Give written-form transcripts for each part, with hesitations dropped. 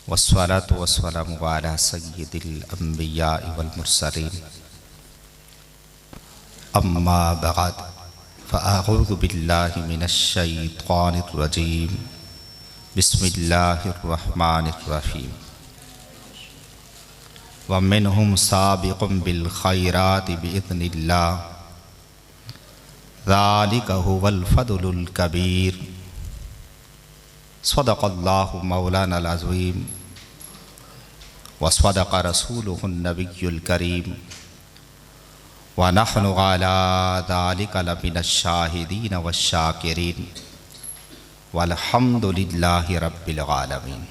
वस्सलातु वस्सलामु अला सय्यिदिल अंबिया वल मुरसलीन अम्मा बअद फ़अऊज़ु बिल्लाहि मिनश शैतानिर रजीम बिस्मिल्लाहिर रहमानिर रहीम व मिनहुम साबिक़ुन बिल खैराति बिइज़्निल्लाह ज़ालिका हुवल फ़ज़्लुल कबीर सदक़ल्लाहु मौलानल अज़ीम व सदक़ रसूलुहुन नबियुल करीम व नहनु अला ज़ालिका लमिनश शाहिदीन वश्शाकिरीन वल्हम्दुलिल्लाहि रब्बिल आलमीन।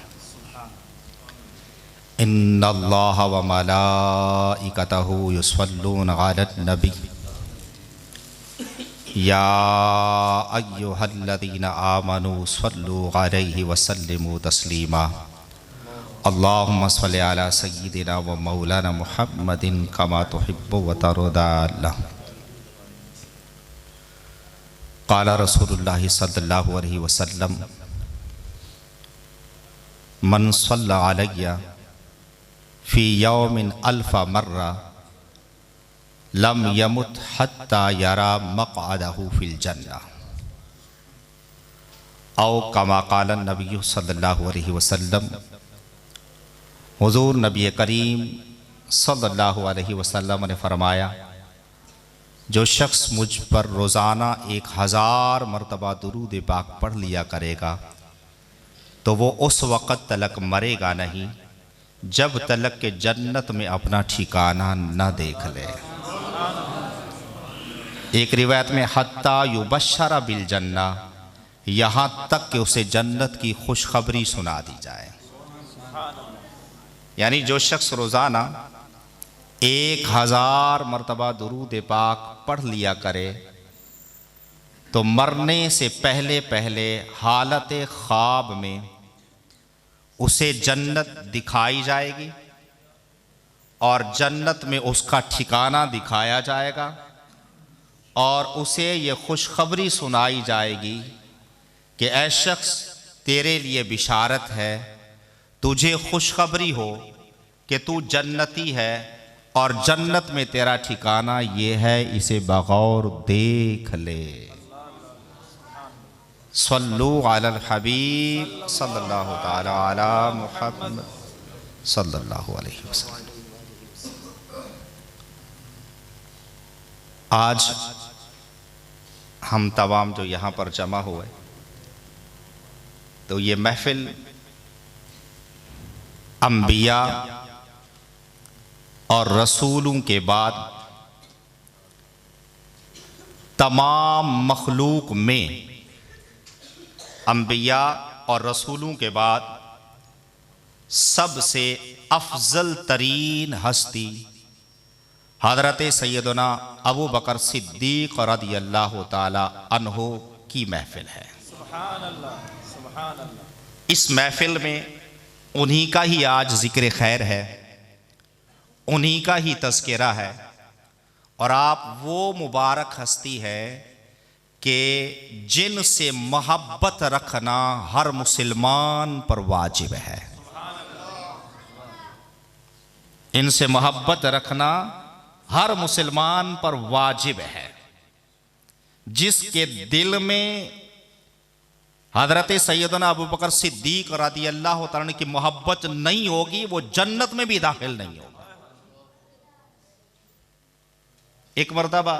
इन्नल्लाह व मलाइकतहु युसल्लूना अलन नबी या अय्युहल्लज़ीना आमनू सल्लू अलैहि वसल्लिमू तस्लीमा। अल्लाहुम्मा सल्लि अला सय्यिदिना व मौलाना मुहम्मदिन कमा तुहिब्बु व तर्दा। क़ाला रसूलुल्लाहि सल्लल्लाहु अलैहि वसल्लम मन सल्ला अलैया फ़ी यौमिन अल्फ़ा मर्रा लम यमुत हत्ता यरा मक़अदहु फ़िल जन्नह औ कमा क़ाल नबी सल्लल्लाहु अलैहि वसल्लम। हुज़ूर नबी करीम सल्लल्लाहु अलैहि वसल्लम ने फरमाया, जो शख्स मुझ पर रोज़ाना 1000 मरतबा दुरूद पाक पढ़ लिया करेगा तो वो उस वक़्त तलक मरेगा नहीं जब तलक के जन्नत में अपना ठिकाना न देख ले। एक रिवायत में हत्ता युबश्शरा बिल जन्ना, यहाँ तक कि उसे जन्नत की खुशखबरी सुना दी जाए। यानी जो शख्स रोज़ाना 1000 मरतबा दुरूद पाक पढ़ लिया करे तो मरने से पहले पहले हालत ख्वाब में उसे जन्नत दिखाई जाएगी और जन्नत में उसका ठिकाना दिखाया जाएगा और उसे ये खुशखबरी सुनाई जाएगी कि ऐ शख्स तेरे लिए बिशारत है, तुझे खुशखबरी हो कि तू जन्नती है और जन्नत में तेरा ठिकाना ये है, इसे बगौर देख ले। सल्लू अलल हबीब सल्लल्लाहु ताला अला मुहम्मद सल्लल्लाहु अलैहि वसल्लम। आज हम तमाम जो यहाँ पर जमा हुए तो ये महफिल अंबिया और रसूलों के बाद तमाम मखलूक में अंबिया और रसूलों के बाद सबसे अफजल तरीन हस्ती हज़रत सैयदना अबू बकर सिद्दीक़ रज़ियल्लाहु ताला अन्हु की महफिल है। इस महफिल में उन्हीं का ही आज ज़िक्र खैर है, उन्हीं का ही तज़किरा है और आप वो मुबारक हस्ती है कि जिनसे मोहब्बत रखना हर मुसलमान पर वाजिब है। इनसे मोहब्बत रखना हर मुसलमान पर वाजिब है। जिसके दिल में हज़रत सैयदना अबू बकर सिद्दीक़ रज़ियल्लाहु ताला की मोहब्बत नहीं होगी वो जन्नत में भी दाखिल नहीं होगा। एक मर्तबा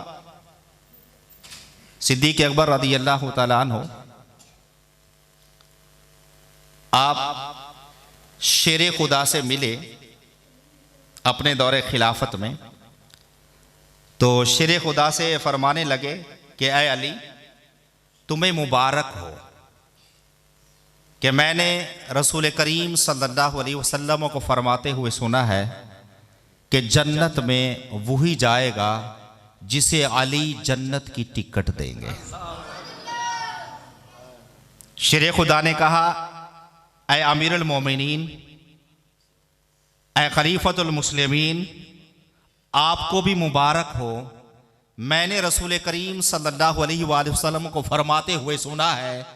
सिद्दीक़ अकबर रज़ियल्लाहु ताला अन्हु आप शेरे खुदा से मिले अपने दौरे खिलाफत में, तो शेरे खुदा से फरमाने लगे कि ऐ अली, तुम्हें मुबारक हो कि मैंने रसूल करीम सल्लल्लाहु अलैहि वसल्लम को फरमाते हुए सुना है कि जन्नत में वही जाएगा जिसे अली जन्नत की टिकट देंगे। शेरे खुदा ने कहा, ऐ अमीरुल मोमिनीन, ऐ खलीफतुल मुस्लिमीन, आपको भी मुबारक हो, मैंने रसूल करीम सल्लल्लाहु अलैहि वसल्लम को फरमाते हुए सुना है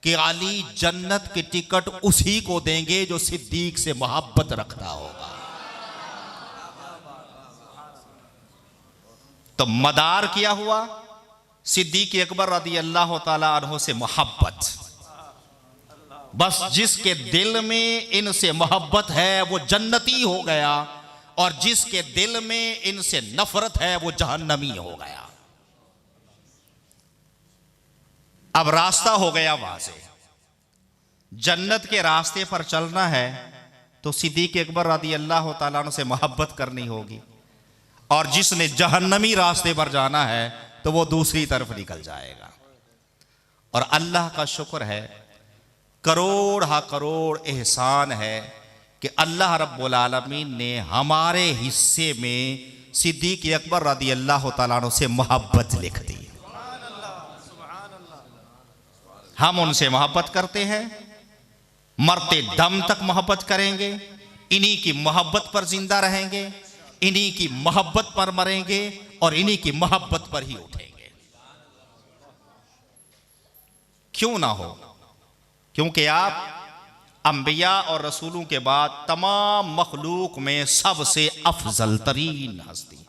कि अली जन्नत की टिकट उसी को देंगे जो सिद्दीक से मोहब्बत रखता होगा। तो मदार किया हुआ सिद्दीक अकबर रज़ी अल्लाह ताला अन्हु से मोहब्बत। बस जिसके दिल में इनसे मोहब्बत है वो जन्नती हो गया, और जिसके दिल में इनसे नफरत है वो जहन्नमी हो गया। अब रास्ता हो गया वाज़े। जन्नत के रास्ते पर चलना है तो सिद्दीक अकबर रज़ी अल्लाह ताला अन्हु से मोहब्बत करनी होगी, और जिसने जहन्नमी रास्ते पर जाना है तो वो दूसरी तरफ निकल जाएगा। और अल्लाह का शुक्र है, करोड़ हा करोड़ एहसान है कि अल्लाह रब्बुल आलमीन ने हमारे हिस्से में सिद्दीक अकबर रज़ी अल्लाह ताला अन्हु से मोहब्बत लिख दी। हम उनसे मोहब्बत करते हैं, मरते दम तक मोहब्बत करेंगे, इन्हीं की मोहब्बत पर जिंदा रहेंगे, इन्हीं की मोहब्बत पर मरेंगे, और इन्हीं की मोहब्बत पर ही उठेंगे। क्यों ना हो, क्योंकि आप अंबिया और रसूलों के बाद तमाम मखलूक में सबसे अफजल तरीन हस्ती।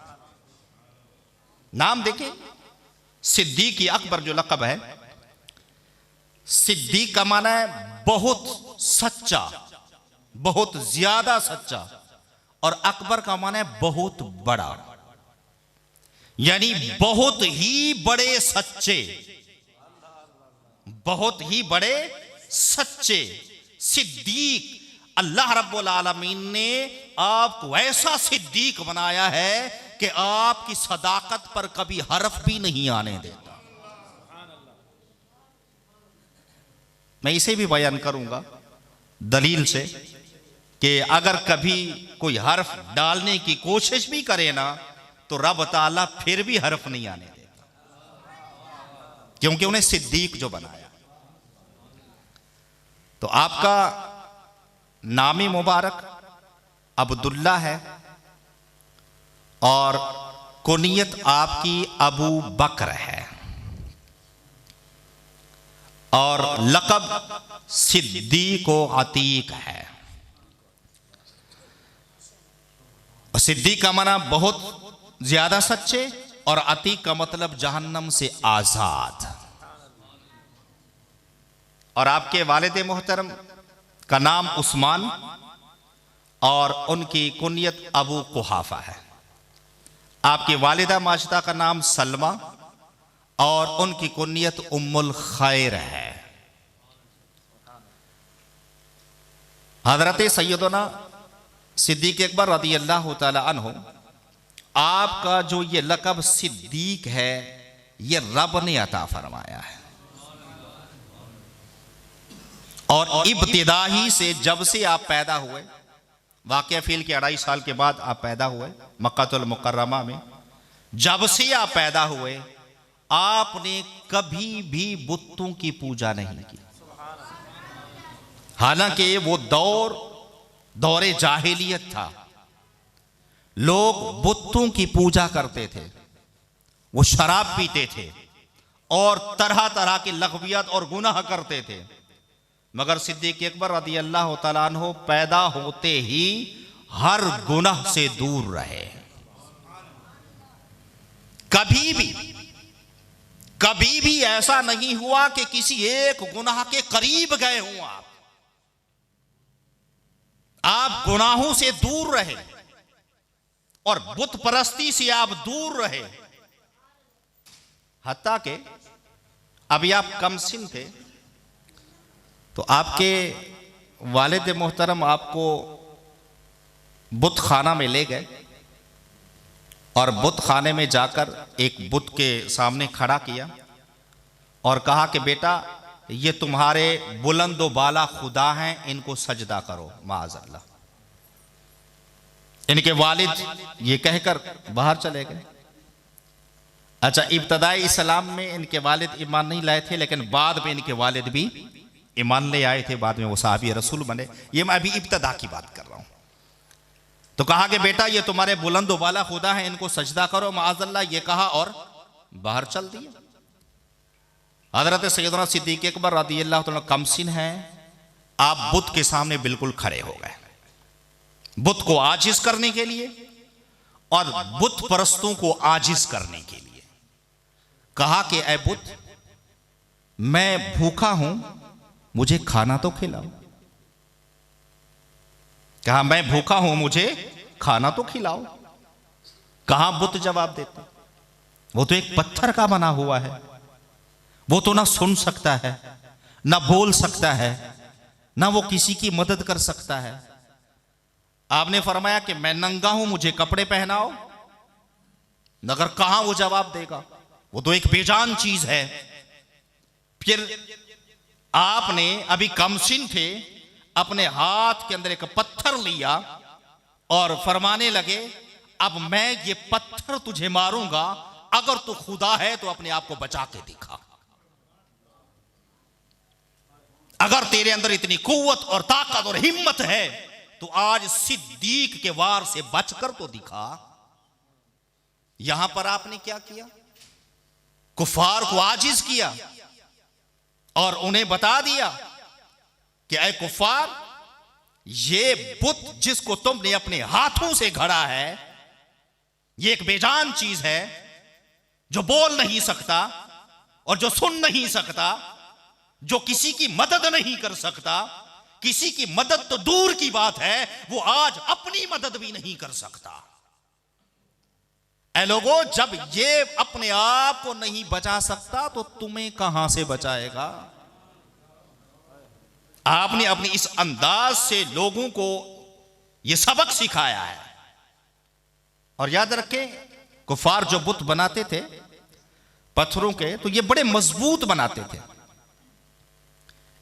नाम देखें, सिद्दीक अकबर जो लक़ब है, सिद्दीक का माना है बहुत सच्चा, बहुत ज्यादा सच्चा, और अकबर का माना है बहुत बड़ा, यानी बहुत ही बड़े सच्चे, बहुत ही बड़े सच्चे सिद्दीक। अल्लाह रब्बुल आलमीन ने आपको ऐसा सिद्दीक बनाया है कि आपकी सदाकत पर कभी हर्फ भी नहीं आने देता। मैं इसे भी बयान करूंगा दलील से कि अगर कभी कोई हर्फ डालने की कोशिश भी करे ना तो रब ताला फिर भी हर्फ नहीं आने देता, क्योंकि उन्हें सिद्दीक जो बनाया। तो आपका नामी मुबारक अब्दुल्ला है, और कुनियत आपकी अबू बकर है, और लक़ब सिद्दीक व अतीक है। सिद्दीक का माना बहुत ज्यादा सच्चे, और अतीक का मतलब जहन्नम से आजाद। और आपके वालिद मोहतरम का नाम उस्मान, और उनकी कुनियत अबू कुहाफा है। आपकी वालिदा माशदा का नाम सलमा, और उनकी कुनियत उम्मुल खैर है। हजरत सैयदना सिद्दीक अकबर रज़ी अल्लाह ताला अन्हु, आपका जो ये लक़ब सिद्दीक है ये रब ने अता फरमाया है, और इब्तिदाही से जब से आप पैदा हुए, वाक़या फ़ील के 2.5 साल के बाद आप पैदा हुए मक्कातुल मुकर्रमा में, जब से आप पैदा हुए आपने कभी भी बुतों की पूजा नहीं की। हालांकि वो दौरे जाहिलियत था, लोग बुतों की पूजा करते थे, वो शराब पीते थे, और तरह तरह के लग़वियत और गुनाह करते थे। मगर सिद्दीक अकबर रज़ी अल्लाह ताला अन्हु पैदा होते ही हर गुनाह से दूर रहे। कभी भी ऐसा नहीं हुआ कि किसी एक गुनाह के करीब गए हों। आप गुनाहों से दूर रहे, और बुत परस्ती से आप दूर रहे। हत्ता के अभी आप कमसिन थे तो आपके वालिद मोहतरम आपको बुत खाना में ले गए, और बुत खाने में जाकर एक बुत के सामने खड़ा किया और कहा कि बेटा ये तुम्हारे बुलंद व बाला खुदा हैं, इनको सजदा करो माअज़ल्लाह। इनके वालिद ये कहकर बाहर चले गए। अच्छा, इब्तदाई इस्लाम में इनके वालिद ईमान नहीं लाए थे, लेकिन बाद में इनके वालिद भी ईमान ले आए थे, बाद में वो साहबी रसूल बने। ये मैं अभी इब्तदा की बात कर रहा हूं। तो कहा कि बेटा ये तुम्हारे बुलंद वाला खुदा है, इनको सजदा करो माअज़ल्लाह, ये कहा और बाहर चल दिया। हजरत सैयदना सिद्दीक अकबर रज़ियल्लाहु तआला कमसिन है, आप बुत के सामने बिल्कुल खड़े हो गए, बुत को आजिज करने के लिए और बुत परस्तों को आजिज करने के लिए। कहा कि ऐ बुत, मैं भूखा हूं, मुझे खाना तो खिलाओ। कहा मैं भूखा हूं, मुझे खाना तो खिलाओ। कहां बुत जवाब देते, वो तो एक पत्थर का बना हुआ है, वो तो ना सुन सकता है, ना बोल सकता है, ना वो किसी की मदद कर सकता है। आपने फरमाया कि मैं नंगा हूं, मुझे कपड़े पहनाओ। मगर कहां वो जवाब देगा, वो तो एक बेजान चीज है। फिर आपने, अभी कमसिन थे, अपने हाथ के अंदर एक पत्थर लिया और फरमाने लगे, अब मैं ये पत्थर तुझे मारूंगा, अगर तू खुदा है तो अपने आप को बचा के दिखा। अगर तेरे अंदर इतनी कुव्वत और ताकत और हिम्मत है तो आज सिद्दीक के वार से बचकर तो दिखा। यहां पर आपने क्या किया, कुफार को आजिज किया और उन्हें बता दिया कि ऐ कुफार, ये बुत जिसको तुमने अपने हाथों से गढ़ा है, ये एक बेजान चीज है, जो बोल नहीं सकता और जो सुन नहीं सकता, जो किसी की मदद नहीं कर सकता। किसी की मदद तो दूर की बात है, वो आज अपनी मदद भी नहीं कर सकता। ऐ लोगों, जब ये अपने आप को नहीं बचा सकता तो तुम्हें कहां से बचाएगा। आपने अपनी इस अंदाज से लोगों को यह सबक सिखाया है। और याद रखें, कुफार जो बुत बनाते थे पत्थरों के, तो ये बड़े मजबूत बनाते थे,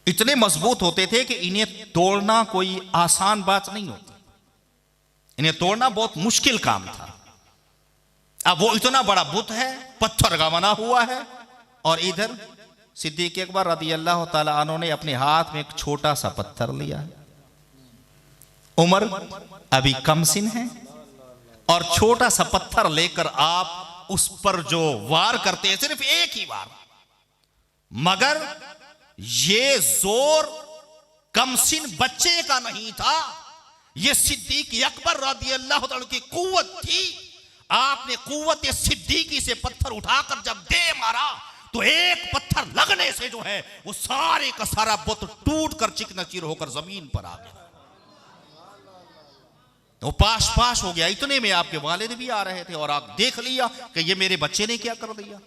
इतने मजबूत होते थे कि इन्हें तोड़ना कोई आसान बात नहीं होती, इन्हें तोड़ना बहुत मुश्किल काम था। अब वो इतना बड़ा बुत है, पत्थर का बना हुआ है, और इधर सिद्दीक अकबर रज़ियल्लाहु ताला अन्हु ने अपने हाथ में एक छोटा सा पत्थर लिया है। उमर अभी कमसिन है और छोटा सा पत्थर लेकर आप उस पर जो वार करते हैं, सिर्फ एक ही वार, मगर ये जोर कमसिन बच्चे का नहीं था, ये सिद्दीक अकबर रज़ियल्लाहु ताला की कुव्वत थी। आपने कुव्वत सिद्दीकी से पत्थर उठाकर जब दे मारा तो एक पत्थर लगने से जो है वो सारे का सारा बुत टूट कर चिकनाचूर होकर जमीन पर आ गया। तो पाश पाश हो गया। इतने में आपके वालिद भी आ रहे थे और आप देख लिया कि ये मेरे बच्चे ने क्या कर दिया।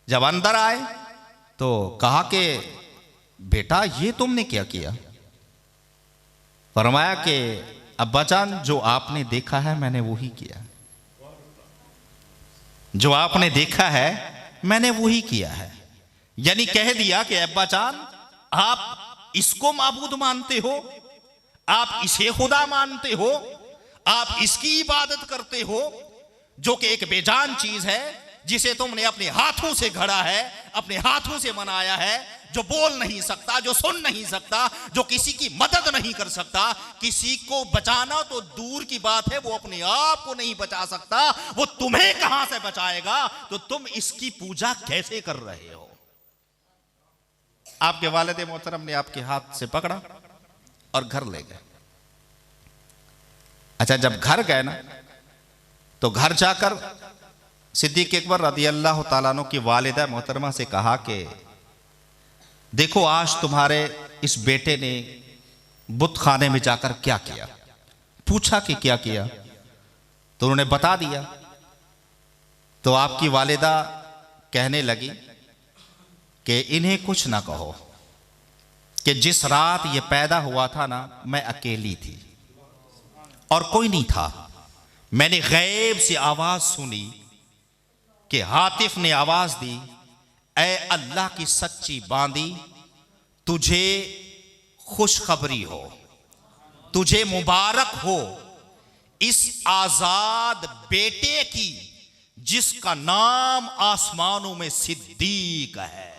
जब अंदर आए तो कहा कि बेटा ये तुमने क्या किया। फरमाया कि अब्बाजान, जो आपने देखा है मैंने वही किया, जो आपने देखा है मैंने वही किया है। यानी कह दिया कि अब्बाजान, आप इसको माबूद मानते हो, आप इसे खुदा मानते हो, आप इसकी इबादत करते हो, जो कि एक बेजान चीज है, जिसे तुमने अपने हाथों से गढ़ा है, अपने हाथों से बनाया है, जो बोल नहीं सकता, जो सुन नहीं सकता, जो किसी की मदद नहीं कर सकता। किसी को बचाना तो दूर की बात है, वो अपने आप को नहीं बचा सकता, वो तुम्हें कहां से बचाएगा। तो तुम इसकी पूजा कैसे कर रहे हो। आपके वालिद मोहतरम ने आपके हाथ से पकड़ा और घर ले गए। अच्छा, जब घर गए ना तो घर जाकर सिद्दीक अकबर रज़ियल्लाहु ताला अन्हु की वालिदा मोहतरमा से कहा कि देखो आज तुम्हारे इस बेटे ने बुत खाने में जाकर क्या किया। पूछा कि क्या किया, तो उन्होंने बता दिया। तो आपकी वालिदा कहने लगी कि इन्हें कुछ ना कहो, कि जिस रात ये पैदा हुआ था ना, मैं अकेली थी और कोई नहीं था। मैंने गैब से आवाज सुनी कि हातिफ ने आवाज दी, ऐ अल्लाह की सच्ची बांदी, तुझे खुशखबरी हो, तुझे मुबारक हो इस आजाद बेटे की जिसका नाम आसमानों में सिद्दीक है।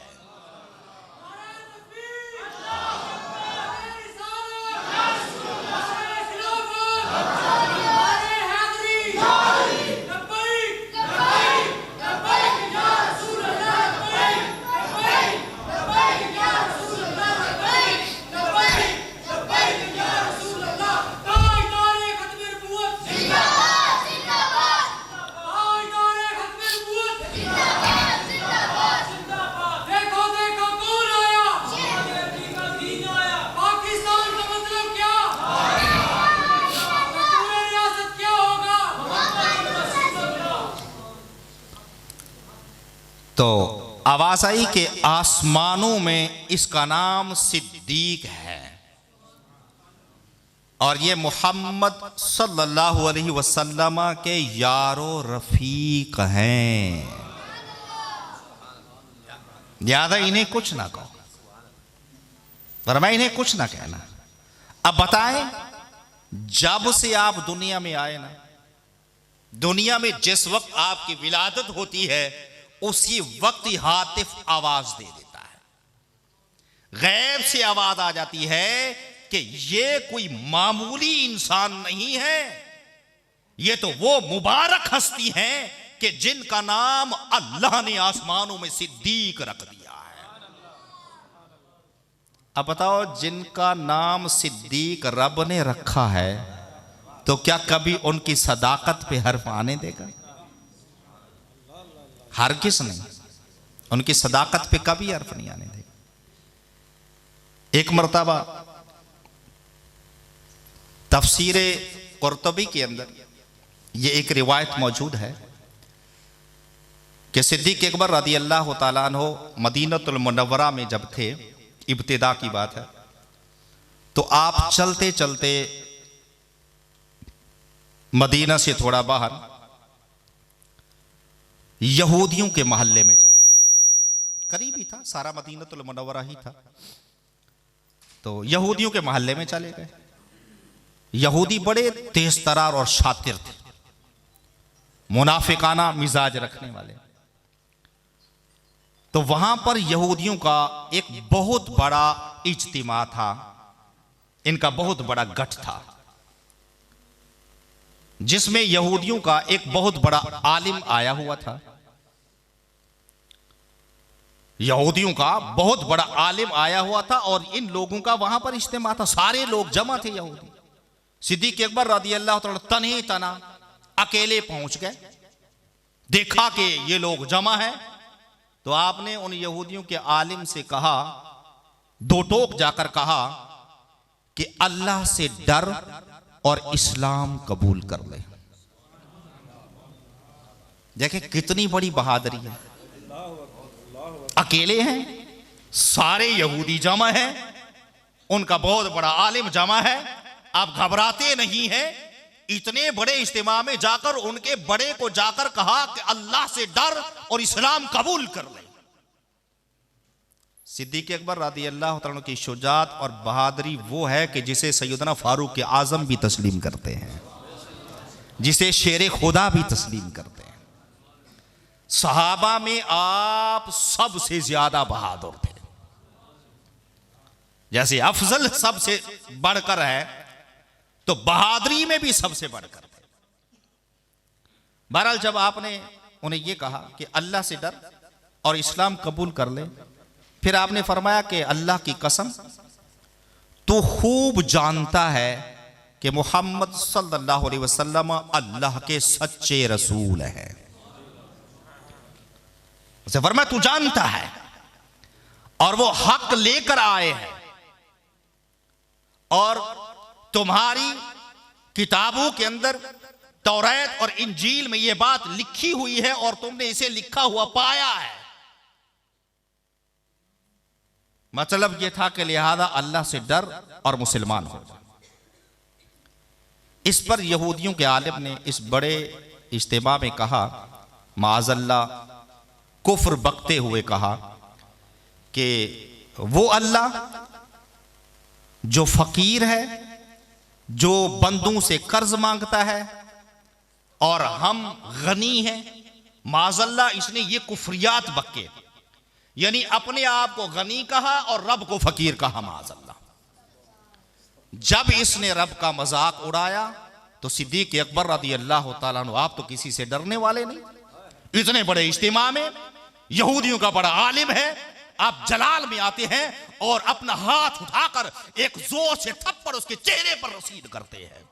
आवाज आई कि आसमानों में इसका नाम सिद्दीक है और ये मोहम्मद सल्लल्लाहु अलैहि वसल्लम के यारो रफीक हैं। ज्यादा इन्हें कुछ ना कहो, पर मैं इन्हें कुछ ना कहना। अब बताएं, जब से आप दुनिया में आए ना, दुनिया में जिस वक्त आपकी विलादत होती है उसी वक्त ही हातिफ आवाज दे देता है, गैब से आवाज आ जाती है कि ये कोई मामूली इंसान नहीं है, ये तो वो मुबारक हस्ती हैं कि जिनका नाम अल्लाह ने आसमानों में सिद्दीक रख दिया है। अब बताओ, जिनका नाम सिद्दीक रब ने रखा है तो क्या कभी उनकी सदाकत पे हर्फ आने देगा? हरगिज़ नहीं, उनकी सदाकत पे कभी हर्फ नहीं आने देगा। एक मर्तबा तफसीर कुर्तुबी के अंदर ये एक रिवायत मौजूद है कि सिद्दीक अकबर रज़ी अल्लाह तआला अन्हु मदीनतुल मुनव्वरा में जब थे, इब्तिदा की बात है, तो आप चलते चलते मदीना से थोड़ा बाहर यहूदियों के मोहल्ले में चले गए। करीब ही था, सारा मदीनतुल मुनव्वरा ही था, तो यहूदियों के मोहल्ले में चले गए। यहूदी बड़े तेज तरार और शातिर थे, मुनाफिकाना मिजाज रखने वाले। तो वहां पर यहूदियों का एक बहुत बड़ा इज्तिमा था, इनका बहुत बड़ा गठ था, जिसमें यहूदियों का एक बहुत बड़ा आलिम आया हुआ था। यहूदियों का बहुत बड़ा आलिम आया हुआ था और इन लोगों का वहां पर इज्तिमा था, सारे लोग जमा थे यहूदी। सिद्दीक अकबर रज़ी अल्लाह तआला तन्हे तना अकेले पहुंच गए, देखा कि ये लोग जमा है, तो आपने उन यहूदियों के आलिम से कहा, दो टोक जाकर कहा कि अल्लाह से डर और इस्लाम कबूल कर ले। देखे कितनी बड़ी बहादुरी है। अकेले हैं, सारे यहूदी जमा हैं, उनका बहुत बड़ा आलिम जमा है, आप घबराते नहीं हैं। इतने बड़े इज्तिमा में जाकर उनके बड़े को जाकर कहा कि अल्लाह से डर और इस्लाम कबूल कर ले। सिद्दीक अकबर रज़ी अल्लाह तआला की शुजाअत और बहादुरी वो है कि जिसे सैयदना फारूक आजम भी तस्लीम करते हैं, जिसे शेर खुदा भी तस्लीम करते हैं। सहाबा में आप सबसे ज्यादा बहादुर थे, जैसे अफजल सबसे बढ़कर है तो बहादुरी में भी सबसे बढ़कर थे। बहरहाल जब आपने उन्हें यह कहा कि अल्लाह से डर और इस्लाम कबूल कर ले, फिर आपने फरमाया कि अल्लाह की कसम, तू खूब जानता है कि मोहम्मद सल्लल्लाहु अलैहि वसल्लम अल्लाह के सच्चे रसूल हैं। उसे फरमाया तू जानता है और वो हक लेकर आए हैं, और तुम्हारी किताबों के अंदर तौरात और इंजील में यह बात लिखी हुई है और तुमने इसे लिखा हुआ पाया है। मतलब यह था कि लिहाजा अल्लाह से डर और मुसलमान हो जा। इस पर यहूदियों के आलिम ने इस बड़े इज्तिमा में कहा, माअज़ल्लाह, कुफ्र बकते हुए कहा कि वो अल्लाह जो फकीर है, जो बंदों से कर्ज मांगता है, और हम गनी हैं। माअज़ल्लाह, इसने ये कुफ्रियात बके, यानी अपने आप को गनी कहा और रब को फकीर कहा। माअज़ल्लाह, जब इसने रब का मजाक उड़ाया तो सिद्दीक अकबर रज़ी अल्लाह तआला अन्हु, आप तो किसी से डरने वाले नहीं, इतने बड़े इज्तिमा में यहूदियों का बड़ा आलिम है, आप जलाल में आते हैं और अपना हाथ उठाकर एक जोर से थप्पड़ उसके चेहरे पर रसीद करते हैं,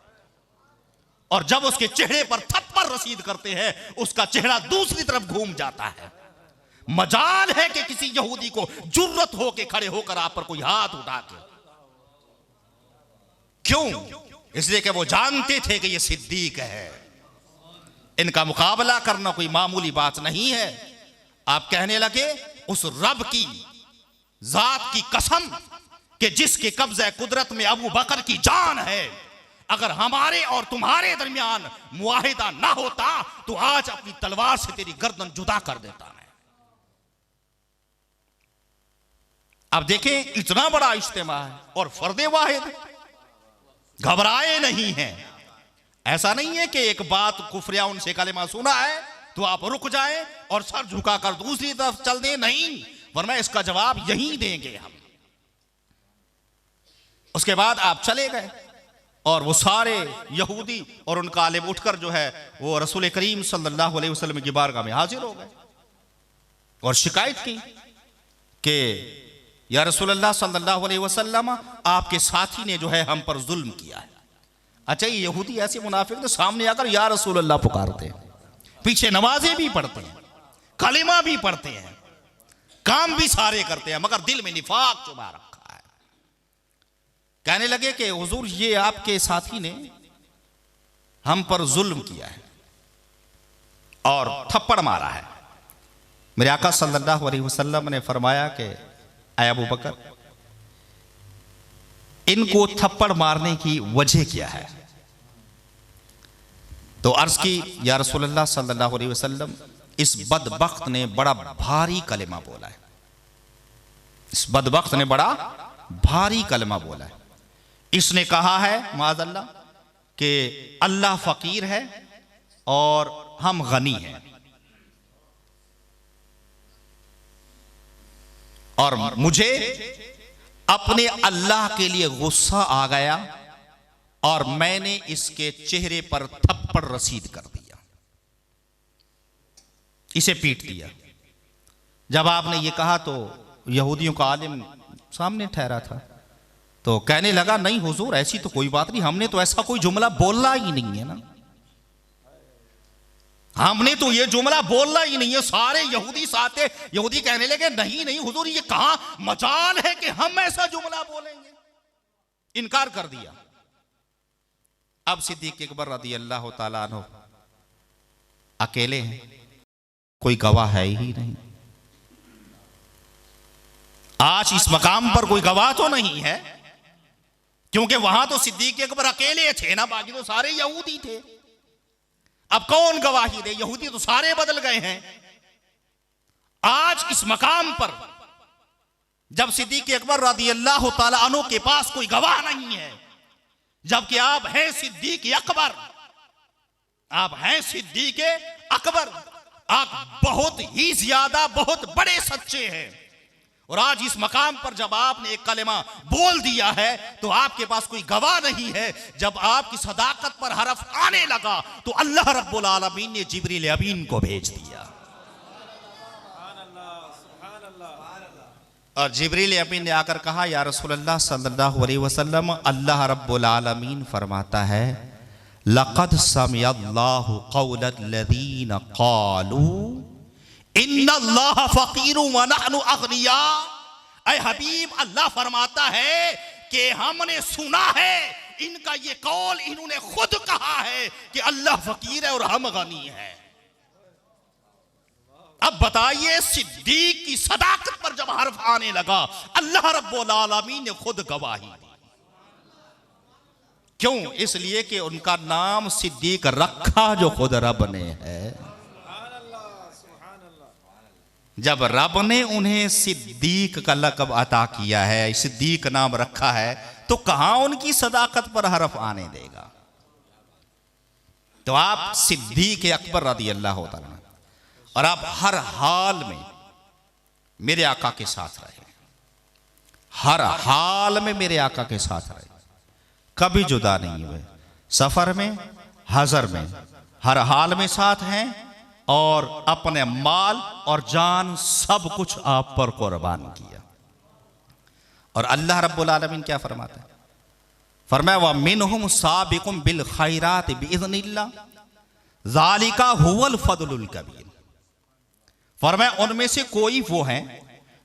और जब उसके चेहरे पर थप्पड़ रसीद करते हैं उसका चेहरा दूसरी तरफ घूम जाता है। मजाल है कि किसी यहूदी को जुर्रत हो के खड़े होकर आप पर कोई हाथ उठा के, क्यों? इसलिए कि वो जानते थे कि ये सिद्दीक है, इनका मुकाबला करना कोई मामूली बात नहीं है। आप कहने लगे उस रब की जात की कसम कि जिसके कब्जे कुदरत में अबू बकर की जान है, अगर हमारे और तुम्हारे दरमियान मुआहिदा ना होता तो आज अपनी तलवार से तेरी गर्दन जुदा कर देता मैं। अब देखें, इतना बड़ा इज्तिमा है और फर्दे वाहिद घबराए नहीं हैं। ऐसा नहीं है कि एक बात कुफरिया उनसे कलेमा सुना है तो आप रुक जाएं और सर झुकाकर दूसरी तरफ चल दें, नहीं, वरना इसका जवाब यहीं देंगे हम। उसके बाद आप चले गए और वो सारे यहूदी और उनका आलिम उठकर जो है वो रसूल करीम सल्लल्लाहु अलैहि वसल्लम की बारगाह में हाजिर हो गए और शिकायत की कि या रसूलल्लाह सल्लल्लाहु अलैहि वसल्लम, आपके साथी ने जो है हम पर जुल्म किया है। अच्छा, ये यहूदी ऐसे मुनाफिक तो सामने आकर या रसूलल्लाह पुकारते हैं, पीछे नमाजें भी पढ़ते हैं, कलिमा भी पढ़ते हैं, काम भी सारे करते हैं, मगर दिल में निफाक छुपा रखा है। कहने लगे कि हुजूर, ये आपके साथी ने हम पर जुल्म किया है और थप्पड़ मारा है। मेरे आका सल्लल्लाहु अलैहि वसल्लम ने फरमाया कि ऐ अबू बकर, इनको थप्पड़ मारने की वजह क्या है? तो अर्ज की, या रसूलल्लाह सल्लल्लाहु अलैहि वसल्लम, इस बदबख्त ने बड़ा भारी कलिमा बोला है। इस बदबख्त ने बड़ा भारी कलिमा बोला है। इसने कहा है माज़अल्लाह कि अल्लाह फकीर है और हम गनी हैं, और मुझे अपने अल्लाह के लिए गुस्सा आ गया और मैंने इसके चेहरे पर थप्पड़ रसीद कर दिया, इसे पीट दिया। जब आपने ये कहा तो यहूदियों का आलिम सामने ठहरा था, तो कहने लगा, नहीं हुजूर, ऐसी तो कोई बात नहीं, हमने तो ऐसा कोई जुमला बोलना ही नहीं है ना, हमने तो ये जुमला बोलना ही नहीं है। सारे यहूदी साथ थे, यहूदी कहने लगे, नहीं नहीं हुजूर, ये कहां मजाल है कि हम ऐसा जुमला बोलेंगे, इनकार कर दिया। अब सिद्दीक अकबर रज़ी अल्लाह ताला अन्हु अकेले हैं, कोई गवाह है ही नहीं। आज इस मकाम पर कोई गवाह तो नहीं है, क्योंकि वहां तो सिद्दीक अकबर अकेले थे ना, बाकी तो सारे यहूदी थे। अब कौन गवाही दे? यहूदी तो सारे बदल गए हैं। आज इस मकाम पर जब सिद्दीक अकबर रज़ी अल्लाह ताला अन्हु के पास कोई गवाह नहीं है, जबकि आप हैं सिद्दीक अकबर, आप हैं सिद्दीक अकबर, आप बहुत ही ज्यादा बहुत बड़े सच्चे हैं, और आज इस मकाम पर जब आपने एक कलेमा बोल दिया है तो आपके पास कोई गवाह नहीं है। जब आपकी सदाकत पर हरफ आने लगा तो अल्लाह रब्बुल आलमीन ने जिब्रील अमीन को भेज दिया, और जिब्रील अमीन ने आकर कहा, या रसूलल्लाह सल्लल्लाहु अलैहि वसल्लम, अल्लाह रब्बुल आलमीन फरमाता है, लक़द समिअल्लाहु क़ौलल्लज़ीना क़ालू इन्नल्लाह फ़क़ीरुन व नहनु अग़निया। ऐ हबीब, अल्लाह फरमाता है कि हमने सुना है इनका ये कौल, इन्होंने खुद कहा है कि अल्लाह फकीर है और हम गनी है। अब बताइए, सिद्दीक की सदाकत पर जब हर्फ आने लगा, अल्लाह रब्बुल आलमीन ने खुद गवाही दी। क्यों? इसलिए कि उनका नाम सिद्दीक रखा जो खुद रब ने है। जब रब ने उन्हें सिद्दीक का लक़ब अता किया है, सिद्दीक नाम रखा है, तो कहां उनकी सदाकत पर हरफ आने देगा? तो आप सिद्दीक अकबर रज़ी अल्लाह ताला, और आप हर हाल में मेरे आका के साथ रहे, हर हाल में मेरे आका के साथ रहे, कभी जुदा नहीं हुए, सफर में, हजर में, हर हाल में साथ हैं, और अपने माल और जान सब कुछ आप पर कुर्बान किया। और अल्लाह रब्बुल आलमीन क्या फरमाता है? फरमाया, व मिनहुम साबिकुम बिल खैरात बिइज़्निल्लाह ज़ालिका हुवल फ़ज़लुल कबीर। फरमाया, उनमें से कोई वो हैं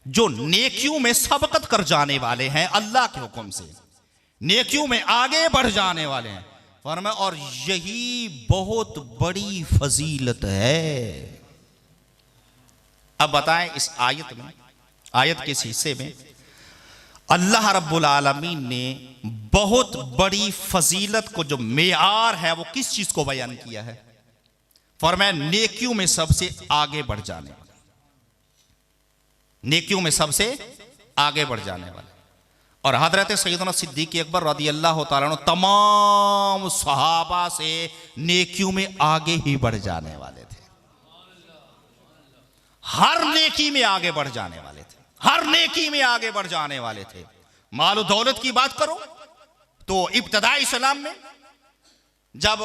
जो नेकियों में सबकत कर जाने वाले हैं, अल्लाह के हुक्म से नेकियों में आगे बढ़ जाने वाले हैं। फरमाया, और यही बहुत बड़ी फजीलत है। अब बताएं इस आयत में, आयत के इस हिस्से में अल्लाह रब्बुल आलमीन ने बहुत बड़ी फजीलत को, जो मेयार है, वो किस चीज को बयान किया है? फरमाया नेकियों में सबसे आगे बढ़ जाने वाला, नेकियों में सबसे आगे बढ़ जाने वाला। और हजरत सैयदना सिद्दीक अकबर रज़ी अल्लाह तआला अन्हु तमाम सहाबा से नेकियों में आगे ही बढ़ जाने वाले थे, हर नेकी में आगे बढ़ जाने वाले थे, हर नेकी में आगे बढ़ जाने वाले थे। माल दौलत की बात करो तो इब्तदाई इस्लाम में जब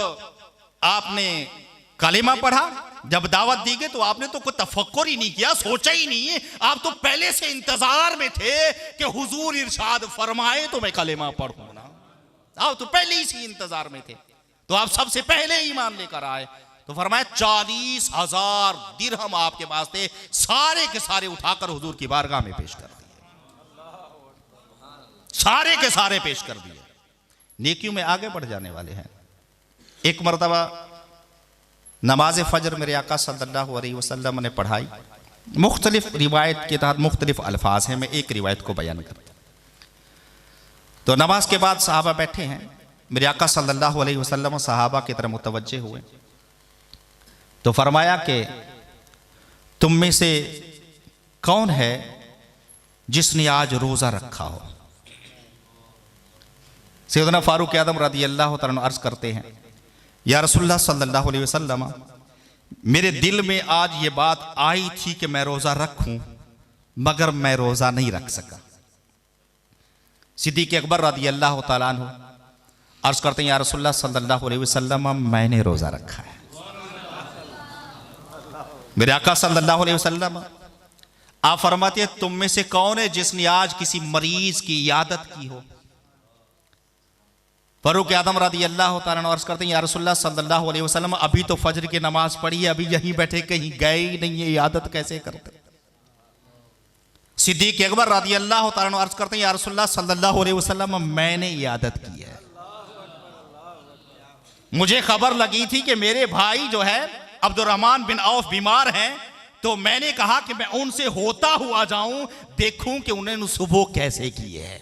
आपने कलेमा पढ़ा, जब दावत दी गई, तो आपने तो कोई तफक्कुर ही नहीं किया, सोचा ही नहीं। आप तो पहले से इंतजार में थे कि हुजूर इरशाद फरमाए तो मैं कलेमा पढ़ूं ना। आप तो पहले ही से इंतजार में थे, तो आप सबसे पहले ईमान लेकर आए। तो फरमाया 40,000 दिरहम आपके पास थे, सारे के सारे उठाकर हुजूर की बारगाह में पेश कर दिए, सारे के सारे पेश कर दिए। नेकियों में आगे बढ़ जाने वाले हैं। एक मरतबा नमाज फजर मेरे आका सल्लल्लाहु अलैहि वसल्लम ने पढ़ाई। मुख्तलिफ रिवायत के तहत मुख्तलिफ अल्फाज हैं, मैं एक रिवायत को बयान करता। तो नमाज के बाद सहाबा बैठे हैं, मेरे आका सल्लल्लाहु अलैहि वसल्लम सहाबा की तरफ मुतवज्जे हुए तो फरमाया कि तुम में से कौन है जिसने आज रोजा रखा हो? सैयदना फारूक आदम रज़ी अल्लाह तआला अन्हु अर्ज करते हैं, या रसूलुल्लाह सल्लल्लाहु अलैहि वसल्लम, मेरे दिल में आज ये बात आई थी कि मैं रोजा रखूं, मगर मैं रोजा नहीं रख सका। सिद्दीक अकबर रज़ी अल्लाह तआला अन्हु अर्ज करते हैं, या रसूलुल्लाह सल्लल्लाहु अलैहि वसल्लम, मैंने रोजा रखा है। मेरे आका सल्लल्लाहु अलैहि वसल्लम आप फरमाते हैं, तुम में से कौन है जिसने आज किसी मरीज की इयादत की हो? फारूक आदम रज़ी अल्लाह तआला अन्हु अर्ज करते हैं, या रसूलुल्लाह सल्लल्लाहु अलैहि वसल्लम, अभी तो फजर की नमाज पढ़ी है, अभी यहीं बैठे, कहीं गए ही नहीं है, इयादत कैसे करते? सिद्दीक अकबर रज़ी अल्लाह तआला अन्हु अर्ज करते हैं, या रसूलुल्लाह सल्लल्लाहु अलैहि वसल्लम, मैंने इयादत की है। मुझे खबर लगी थी कि मेरे भाई जो है अब्दुर्रहमान बिन औफ बीमार हैं, तो मैंने कहा कि मैं उनसे होता हुआ जाऊं, देखूं कि उन्होंने सुबह कैसे की है।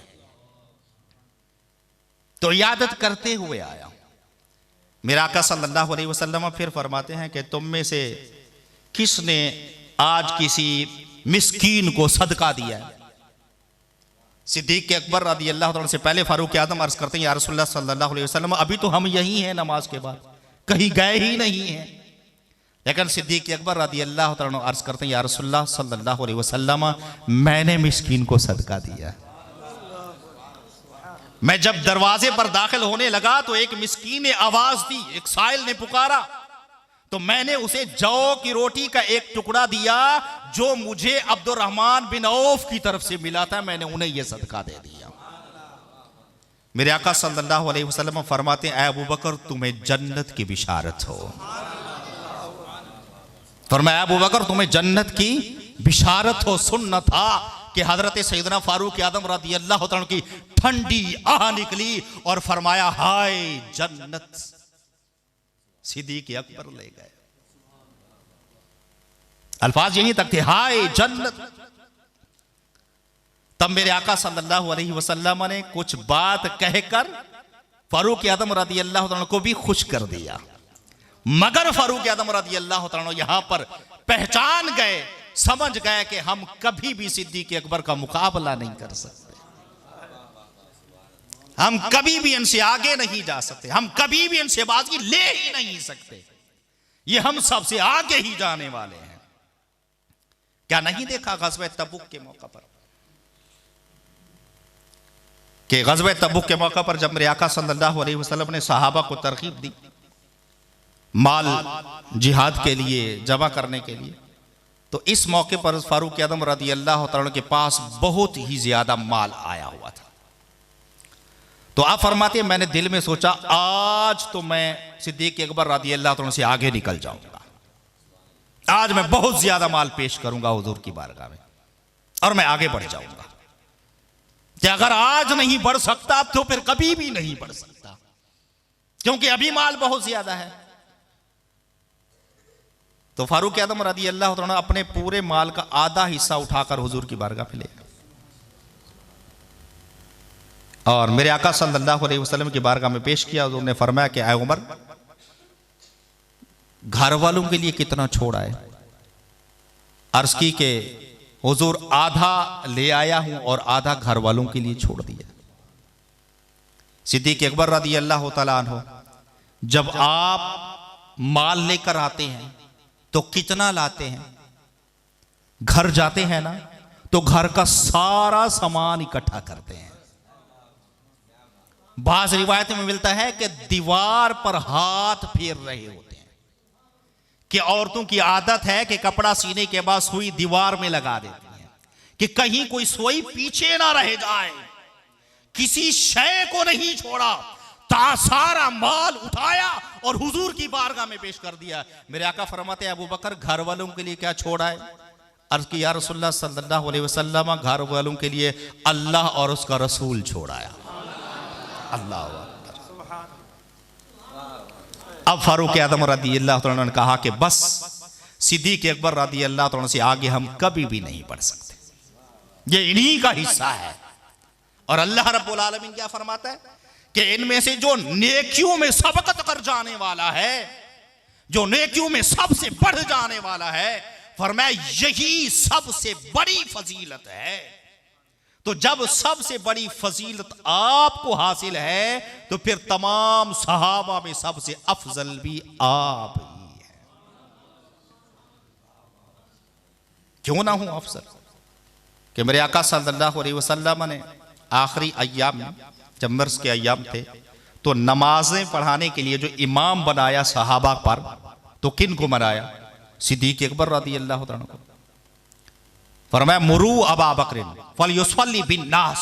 तो इयादत करते हुए आया। मेरा आका सल्लल्लाहु अलैहि वसल्लम फिर फरमाते हैं कि तुम में से किसने आज किसी मिस्कीन को सदका दिया है? सिद्दीक अकबर रज़ी अल्लाह तआला से पहले फारूक आदम अर्ज करते हैं, या रसूलुल्लाह सल्लल्लाहु अलैहि वसल्लम, अभी तो हम यही हैं, नमाज के बाद कहीं गए ही नहीं हैं। लेकिन सिद्दीक अकबर रज़ी अल्लाह तआला अर्ज करते हैं, या रसूलुल्लाह सल्लल्लाहु अलैहि वसल्लम, मैंने मिस्कीन को सदका दिया। मैं जब दरवाजे पर दाखिल होने लगा तो एक मिस्कीन ने आवाज दी, एक साइल ने पुकारा, तो मैंने उसे जौ की रोटी का एक टुकड़ा दिया जो मुझे अब्दुर्रहमान बिन औफ की तरफ से मिला था, मैंने उन्हें यह सदका दे दिया। मेरे आका सल्लल्लाहु अलैहि वसल्लम फरमाते हैं, ऐ अबू बकर, तुम्हें जन्नत की बिशारत हो। फरमाया, अबू बकर, तुम्हें जन्नत की बिशारत हो। सुनना था कि हजरत सैयदना फारूक आदम रज़ी अल्लाह तआला की ठंडी आह निकली और फरमाया, हाय जन्नत। सिद्दीक अकबर ले गए, अल्फाज यहीं तक थे, हाय जन्नत। तब मेरे आका सल्लल्लाहु अलैहि वसल्लम ने कुछ बात कहकर फारूक आदम रज़ी अल्लाह तआला को भी खुश कर दिया, मगर फारूक आदम रज़ी अल्लाह तआला यहां पर पहचान गए, समझ गए कि हम कभी भी सिद्दीक अकबर का मुकाबला नहीं कर सकते, हम कभी भी इनसे आगे नहीं जा सकते, हम कभी भी इनसे बाजी ले ही नहीं सकते, ये हम सबसे आगे ही जाने वाले हैं। क्या नहीं देखा ग़ज़वा तबूक के मौका पर कि ग़ज़वा तबूक के मौका पर जब मेरे आका सल्लल्लाहु अलैहि वसल्लम ने सहाबा को तरगीब दी माल जिहाद के लिए जमा करने के लिए, तो इस मौके पर फारूक आदम रज़ी अल्लाह तआला के पास बहुत ही ज्यादा माल आया हुआ था। तो आप फरमाते हैं, मैंने दिल में सोचा, आज तो मैं सिद्दीक अकबर रज़ी अल्लाह तआला से आगे निकल जाऊंगा, आज मैं बहुत ज्यादा माल पेश करूंगा हुजूर की बारगाह में और मैं आगे बढ़ जाऊंगा। कि अगर आज नहीं बढ़ सकता तो फिर कभी भी नहीं बढ़ सकता, क्योंकि अभी माल बहुत ज्यादा है। तो फारूक आदम रदी अल्लाह तआला अपने पूरे माल का आधा हिस्सा उठाकर हुजूर की बारगाह पे ले गए और मेरे आका सल्लल्लाहु अलैहि वसल्लम की बारगाह में पेश किया। हुजूर ने फरमाया कि ऐ उमर, घर वालों के लिए कितना छोड़ा है? अर्ज की के हुजूर आधा ले आया हूं और आधा घर वालों के लिए छोड़ दिया। सिद्दीक अकबर रदी अल्लाह तआला अन्हु, जब आप माल लेकर आते हैं तो कितना लाते हैं? घर जाते हैं ना तो घर का सारा सामान इकट्ठा करते हैं। बाज़ रिवायत में मिलता है कि दीवार पर हाथ फेर रहे होते हैं कि औरतों की आदत है कि कपड़ा सीने के बाद सुई दीवार में लगा देती हैं कि कहीं कोई सुई पीछे ना रह जाए। किसी शय को नहीं छोड़ा, सारा माल उठाया और हुजूर की बारगाह में पेश कर दिया। मेरे आका फरमाते हैं, अबू बकर घर वालों के लिए क्या छोड़ा है? अर्ज की, या रसूलुल्लाह सल्लल्लाहु अलैहि वसल्लम, घर वालों के लिए अल्लाह और उसका रसूल छोड़ाया। अल्लाह अकबर। अब फारूक आदम रदी अल्लाह तआला ने कहा कि बस सिद्दीक अकबर रदी अल्लाह तआला से आगे हम कभी भी नहीं बढ़ सकते, ये इन्हीं का हिस्सा है। और अल्लाह रब्बुल आलमीन क्या फरमाता है कि इनमें से जो नेकियों में सबकत कर जाने वाला है, जो नेकियों में सबसे बढ़ जाने वाला है, फरमाया यही सबसे बड़ी फजीलत है। तो जब सबसे बड़ी फजीलत आपको हासिल है तो फिर तमाम सहाबा में सबसे अफजल भी आप ही है। क्यों ना हूं अफजल? कि मेरे आका सल्लल्लाहु अलैहि वसल्लम ने आखिरी अय्याम में, जब मर्ज के अय्याम थे, तो नमाजें पढ़ाने के लिए जो इमाम बनाया सहाबा पर, तो किन को बनाया? सिद्दीक अकबर रदी अल्लाह तआला को। फरमाया मुरू अबा बकर फलयुसल्ली बिन नास,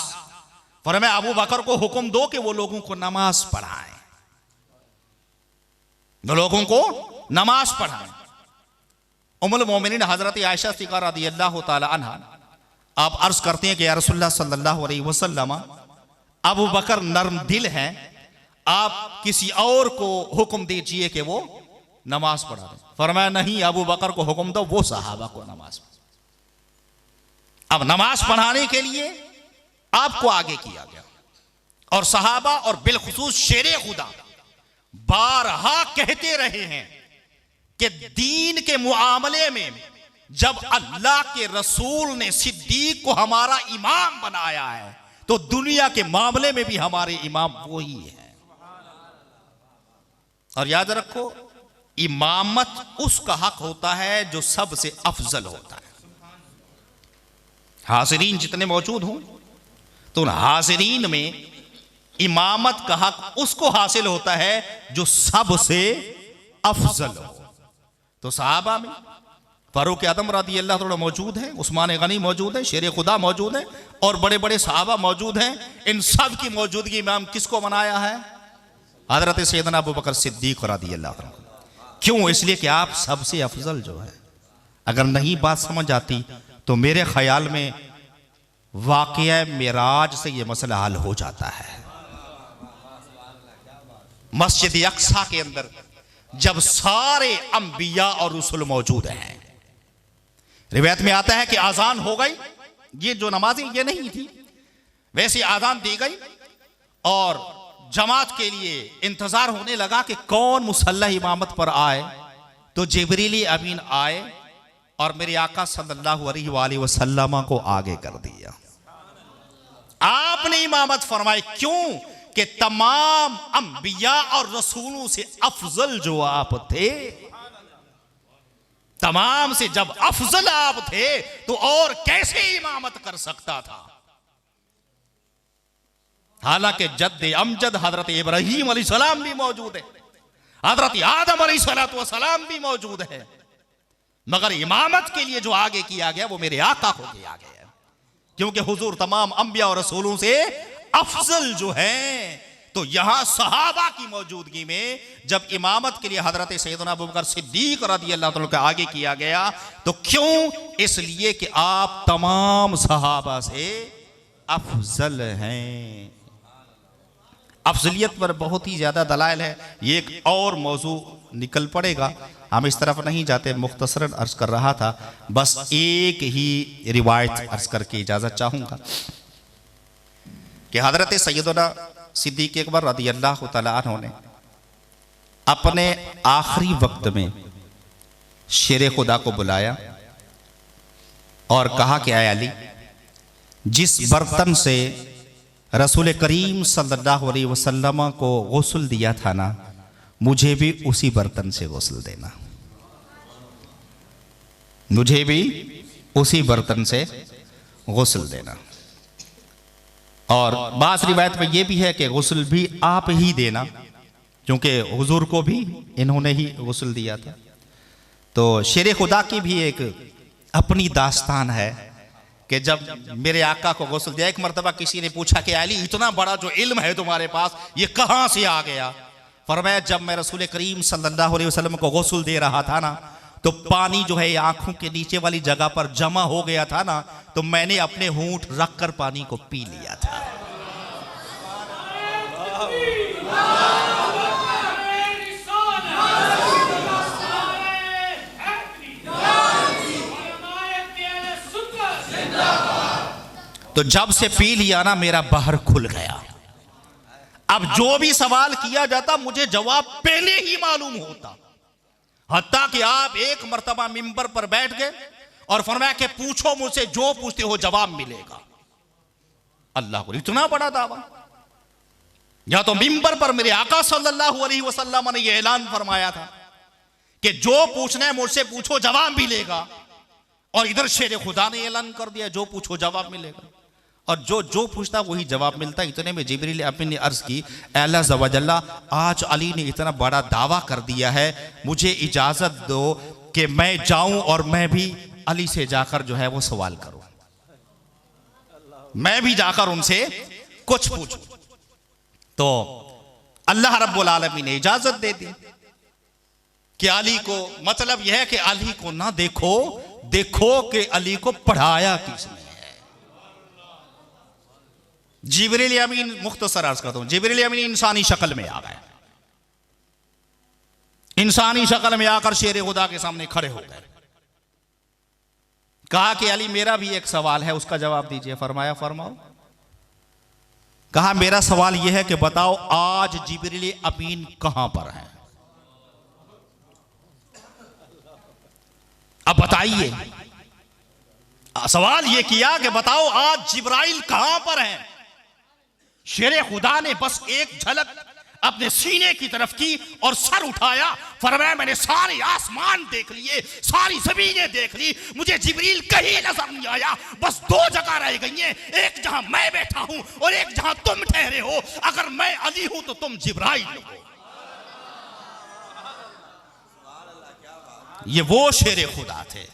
फरमाया अबू बकर को हुक्म दो कि वो लोगों को नमाज पढ़ाएं, लोगों को नमाज पढ़ाएं। उम्मुल मोमिनीन हजरत आयशा सिद्दीक़ा रदी अल्लाह तआला अन्हा आप अर्ज करते हैं कि या रसूलुल्लाह सल्लल्लाहु अलैहि वसल्लम, अबू बकर नर्म दिल हैं, आप किसी और को हुक्म दीजिए कि वो नमाज पढ़ा दें। फरमाया नहीं, अबू बकर को हुक्म दो, वो सहाबा को नमाज पढ़ा। अब नमाज पढ़ाने के लिए आपको आगे किया गया और सहाबा और बिलखुसूस शेरे खुदा बारहा कहते रहे हैं कि दीन के मुआमले में जब अल्लाह के रसूल ने सिद्दीक को हमारा इमाम बनाया है तो दुनिया के मामले में भी हमारे इमाम वो ही है। और याद रखो, इमामत उसका हक होता है जो सबसे अफजल होता है। हाज़िरीन जितने मौजूद हों तो उन हाज़िरीन में इमामत का हक उसको हासिल होता है जो सबसे अफजल हो। तो सहाबा में फारूक आदम रदी अल्लाह तआला मौजूद हैं, उस्मान गनी मौजूद हैं, शेर खुदा मौजूद हैं और बड़े बड़े सहाबा मौजूद हैं। इन सब की मौजूदगी इमाम किसको बनाया है? हजरत सैयदना अबू बकर सिद्दीक रदी अल्लाह तआला। क्यों? इसलिए कि आप सबसे अफजल जो है। अगर नहीं बात समझ आती तो मेरे ख्याल में वाक़या मिराज से यह मसला हल हो जाता है। मस्जिद अक्सा के अंदर जब सारे अंबिया और रसूल मौजूद हैं, रिवायत में आता है कि आजान हो गई, ये जो नमाज़ें ये नहीं थी, वैसे आजान दी गई और जमात के लिए इंतजार होने लगा कि कौन मुसल्ला इमामत पर आए। तो जिब्रील अमीन आए और मेरे आका सल्लल्लाहु अलैहि वसल्लम को आगे कर दिया। आपने इमामत फरमाई। क्यों? कि तमाम अंबिया और रसूलों से अफजल जो आप थे, तमाम से जब अफजल आप थे तो और कैसे इमामत कर सकता था? हालांकि जद्दे अमजद हजरत इब्राहीम अलैहिस्सलाम भी मौजूद है, हजरत आदम अलैहिस्सलाम भी मौजूद है, मगर इमामत के लिए जो आगे किया गया वो मेरे आका को किया गया, क्योंकि हुजूर तमाम अंबिया और रसूलों से अफजल जो है। तो यहां सहाबा की मौजूदगी में जब इमामत के लिए हजरत सैयदना अबू बकर सिद्दीक रज़ी अल्लाह तआला को आगे किया गया तो क्यों? इसलिए कि आप तमाम सहाबा से अफजल हैं, अफजलियत पर बहुत ही ज़्यादा दलाइल है, ये एक और मौजू निकल पड़ेगा, हम इस तरफ नहीं जाते, मुख्तसरन अर्ज कर रहा था, बस एक ही रिवायत अर्ज करके इजाज़त चाहूँगा कि हज़रत सैयदना सिद्दीक़ अकबर रज़ियल्लाहु तआला अन्हु ने अपने आखिरी वक्त में शेर खुदा को बुलाया और कहा कि ऐ अली, जिस बर्तन से रसूल करीम सल्लल्लाहु अलैहि वसल्लम को गुस्ल दिया था ना, मुझे भी उसी बर्तन से गुस्ल देना, मुझे भी उसी बर्तन से गुस्ल देना। और बाज़ रिवायत में यह भी है कि गुस्ल भी आप ही देना, क्योंकि हुजूर को भी इन्होंने ही गुस्ल दिया था। तो शेर खुदा की भी एक अपनी दास्तान है कि जब मेरे आका को गुस्ल दिया, एक मरतबा किसी ने पूछा कि अली, इतना बड़ा जो इल्म है तुम्हारे पास, ये कहाँ से आ गया? फरमाया, जब मैं रसूल करीम सल्लल्लाहु अलैहि वसल्लम को गुस्ल दे रहा था ना, तो पानी जो है आंखों के नीचे वाली जगह पर जमा हो गया था ना, तो मैंने अपने होंठ रख कर पानी को पी लिया था। तो जब से पी लिया ना, मेरा बहर खुल गया। अब जो भी सवाल किया जाता मुझे जवाब पहले ही मालूम होता, हत्ता कि आप एक मर्तबा मिंबर पर बैठ गए और फरमाया कि पूछो मुझसे, जो पूछते हो जवाब मिलेगा। अल्लाह को इतना बड़ा दावा। या तो मिंबर पर मेरे आका सल्लल्लाहु अलैहि वसल्लम ने यह ऐलान फरमाया था कि जो पूछना है मुझसे पूछो, जवाब मिलेगा, और इधर शेर खुदा ने ऐलान कर दिया जो पूछो जवाब मिलेगा, और जो पूछता वही जवाब मिलता। इतने में जिब्रील अमीन ने अर्ज की, अल्लाह ज़वजल्ला, आज अली ने इतना बड़ा दावा कर दिया है, मुझे इजाजत दो कि मैं जाऊं और मैं भी अली से जाकर जो है वो सवाल करूं, मैं भी जाकर उनसे कुछ पूछूं। तो अल्लाह रब्बुल आलमीन ने इजाजत दे दी कि अली को, मतलब यह है कि अली को ना देखो, देखो कि अली को पढ़ाया किसने है। जिब्रील अमीन, मुख्तसर अर्ज करता हूं, जिब्रील अमीन इंसानी शक्ल में आ गए, इंसानी शक्ल में आकर शेर खुदा के सामने खड़े हो गए। कहा कि अली, मेरा भी एक सवाल है, उसका जवाब दीजिए। फरमाया, फरमाओ। कहा, मेरा सवाल यह है कि बताओ आज जिब्रील अमीन कहां पर है? अब बताइए, सवाल यह किया कि बताओ आज जिब्राइल कहां पर है? शेर खुदा ने बस एक झलक अपने सीने की तरफ की और सर उठाया। फरमाया, मैंने सारे आसमान देख लिए, सारी जमीनें देख ली, मुझे जिब्रील कहीं नजर नहीं आया। बस दो जगह रह गई हैं, एक जहां मैं बैठा हूं और एक जहां तुम ठहरे हो। अगर मैं अली हूं तो तुम जिब्राइल हो। ये वो शेर खुदा थे।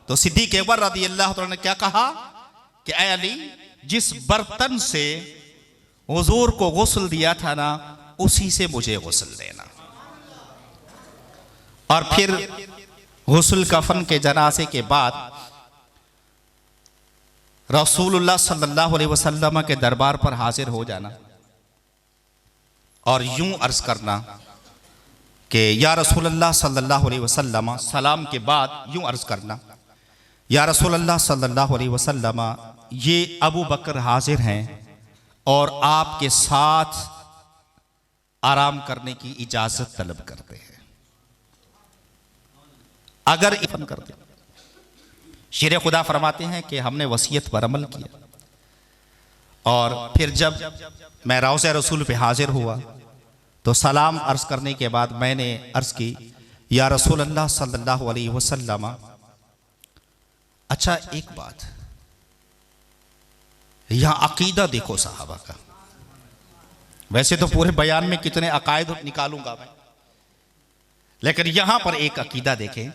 तो सिद्दीक़ अकबर रज़ियल्लाहु तआला ने क्या कहा कि ऐ अली, जिस बर्तन से हुजूर को गुस्ल दिया था ना, उसी से मुझे गुस्ल देना। और फिर गुस्ल कफन के जनाजे के बाद रसूलुल्लाह सल्लल्लाहु अलैहि वसल्लम के दरबार पर हाजिर हो जाना और यूं अर्ज करना कि या रसूलुल्लाह सल्लल्लाहु अलैहि वसल्लम, सलाम के बाद यूं अर्ज करना, या रसूलुल्लाह सल्लल्लाहु अलैहि वसल्लम, ये अबू बकर हाजिर हैं और आपके साथ आराम करने की इजाजत तलब करते हैं। अगर इफ़न करते, शेर खुदा फरमाते हैं कि हमने वसीयत पर अमल किया और फिर जब मैं रौज़े रसूल पे हाजिर हुआ तो सलाम अर्ज करने के बाद मैंने अर्ज की, या रसूल अल्लाह सल्लल्लाहु अलैहि वसल्लम, अच्छा एक बात, यहां अकीदा देखो साहबा का। वैसे तो पूरे बयान में कितने अकायद निकालूंगा मैं, लेकिन यहां पर एक अकीदा देखें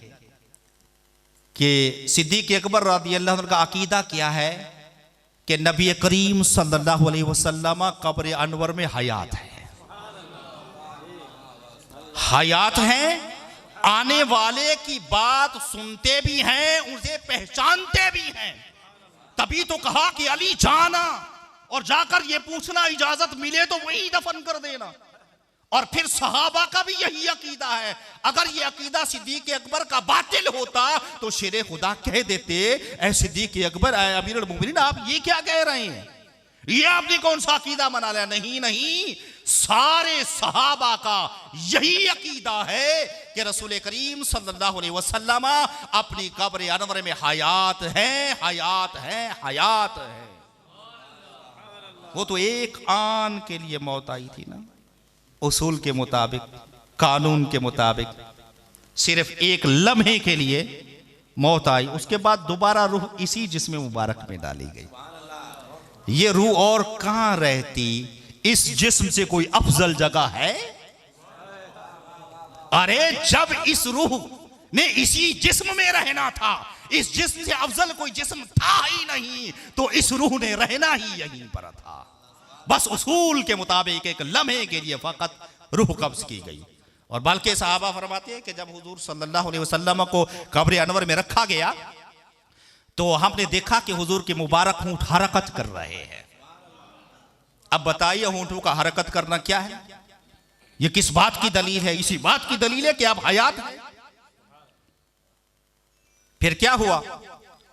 कि सिद्दीक़ अकबर रज़ियल्लाहु अन्हु का अकीदा क्या है कि नबी करीम सल्लल्लाहु अलैहि वसल्लम कब्र अनवर में हयात है, हयात हैं, आने वाले की बात सुनते भी हैं, उसे पहचानते भी हैं। तभी तो कहा कि अली जाना, और जाकर ये पूछना इजाजत मिले तो वही दफन कर देना। और फिर सहाबा का भी यही अकीदा है। अगर ये अकीदा सिद्दीक अकबर का बातिल होता तो शेरे खुदा कह देते, ऐ सिद्दीक अकबर, ऐ अमीरुल मोमिनीन, आप ये क्या कह रहे हैं, ये आपने कौन सा अकीदा बना लिया। नहीं नहीं, सारे सहाबा का यही अकीदा है कि रसूल करीम सल्लल्लाहु अलैहि वसल्लम अपनी कब्र अनवर में हयात है, हयात है, हयात है। वो तो एक आन के लिए मौत आई थी ना, उसूल के मुताबिक, कानून के मुताबिक सिर्फ एक लम्हे के लिए मौत आई, उसके बाद दोबारा रूह इसी जिस्म मुबारक में डाली गई। ये रूह और कहां रहती, इस जिस्म से कोई अफजल जगह है? अरे जब इस रूह ने इसी जिस्म में रहना था, इस जिस्म से अफजल कोई जिस्म था ही नहीं, तो इस रूह ने रहना ही यहीं पर था। बस उसूल के मुताबिक एक लम्हे के लिए फकत रूह कब्ज की गई। और बल्कि सहाबा फरमाते हैं कि जब हुजूर सल्लल्लाहु अलैहि वसल्लम को कब्र अनवर में रखा गया तो हमने देखा कि हुजूर के मुबारक होंठ हरकत कर रहे हैं। अब बताइए, होंठों का हरकत करना क्या है? यह किस बात की दलील है? इसी बात की दलील है कि आप हयात हैं। फिर क्या हुआ?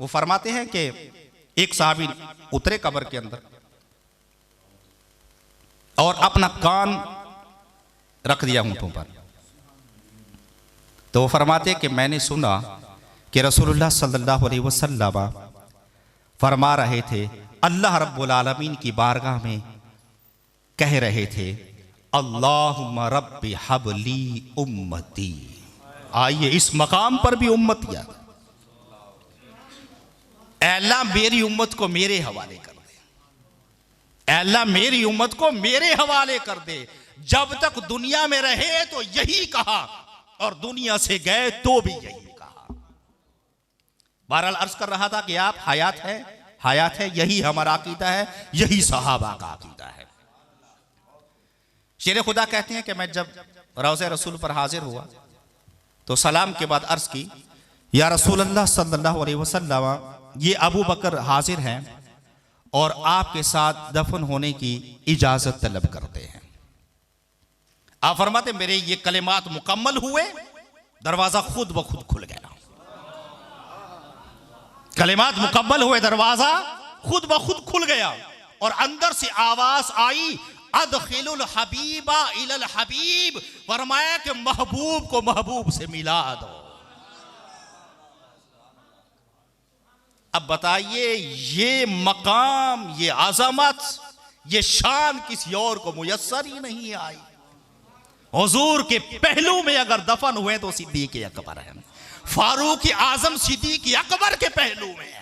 वो फरमाते हैं कि एक साहबी उतरे कब्र के अंदर और अपना कान रख दिया होंठों पर। तो वो फरमाते कि मैंने सुना कि रसूलुल्लाह सल्लल्लाहु अलैहि वसल्लम फरमा रहे थे, अल्लाह रब्बुल आलमीन की बारगाह में कह रहे थे, अल्लाहुम्मा रब्बि हबली उम्मती। आइए इस मकाम पर भी उम्मत याद, अल्लाह मेरी उम्मत को मेरे हवाले कर दे, अल्लाह मेरी उम्मत को मेरे हवाले कर दे। जब तक दुनिया में रहे तो यही कहा और दुनिया से गए तो भी यही कहा। बहरहाल अर्ज कर रहा था कि आप हयात है, हयात है, यही हमारा अकीदा है, यही सहाबा का अकीदा है। शेर खुदा कहते हैं कि मैं जब रौज़े रसूल पर हाजिर हुआ तो सलाम के बाद अर्ज की, या रसूल अल्लाह सल्लल्लाहु अलैहि वसल्लम, ये अबू बकर हाजिर हैं और आपके साथ दफन होने की इजाजत तलब करते हैं। आप फरमाते मेरे ये कलिमात मुकम्मल हुए, दरवाजा खुद ब खुद खुल गया। कलिमात मुकम्मल हुए, दरवाजा खुद ब खुद खुल गया और अंदर से आवाज आई, अदखिलुल हबीबा इलल हबीब। फरमाया कि महबूब को महबूब से मिला दो। अब बताइए, ये मकाम, ये आजमत, ये शान किसी और को मुयस्सर ही नहीं आई। हुजूर के पहलू में अगर दफन हुए तो सिद्दीक अकबर है, फारूक आजम सिद्दीक अकबर के पहलू में है।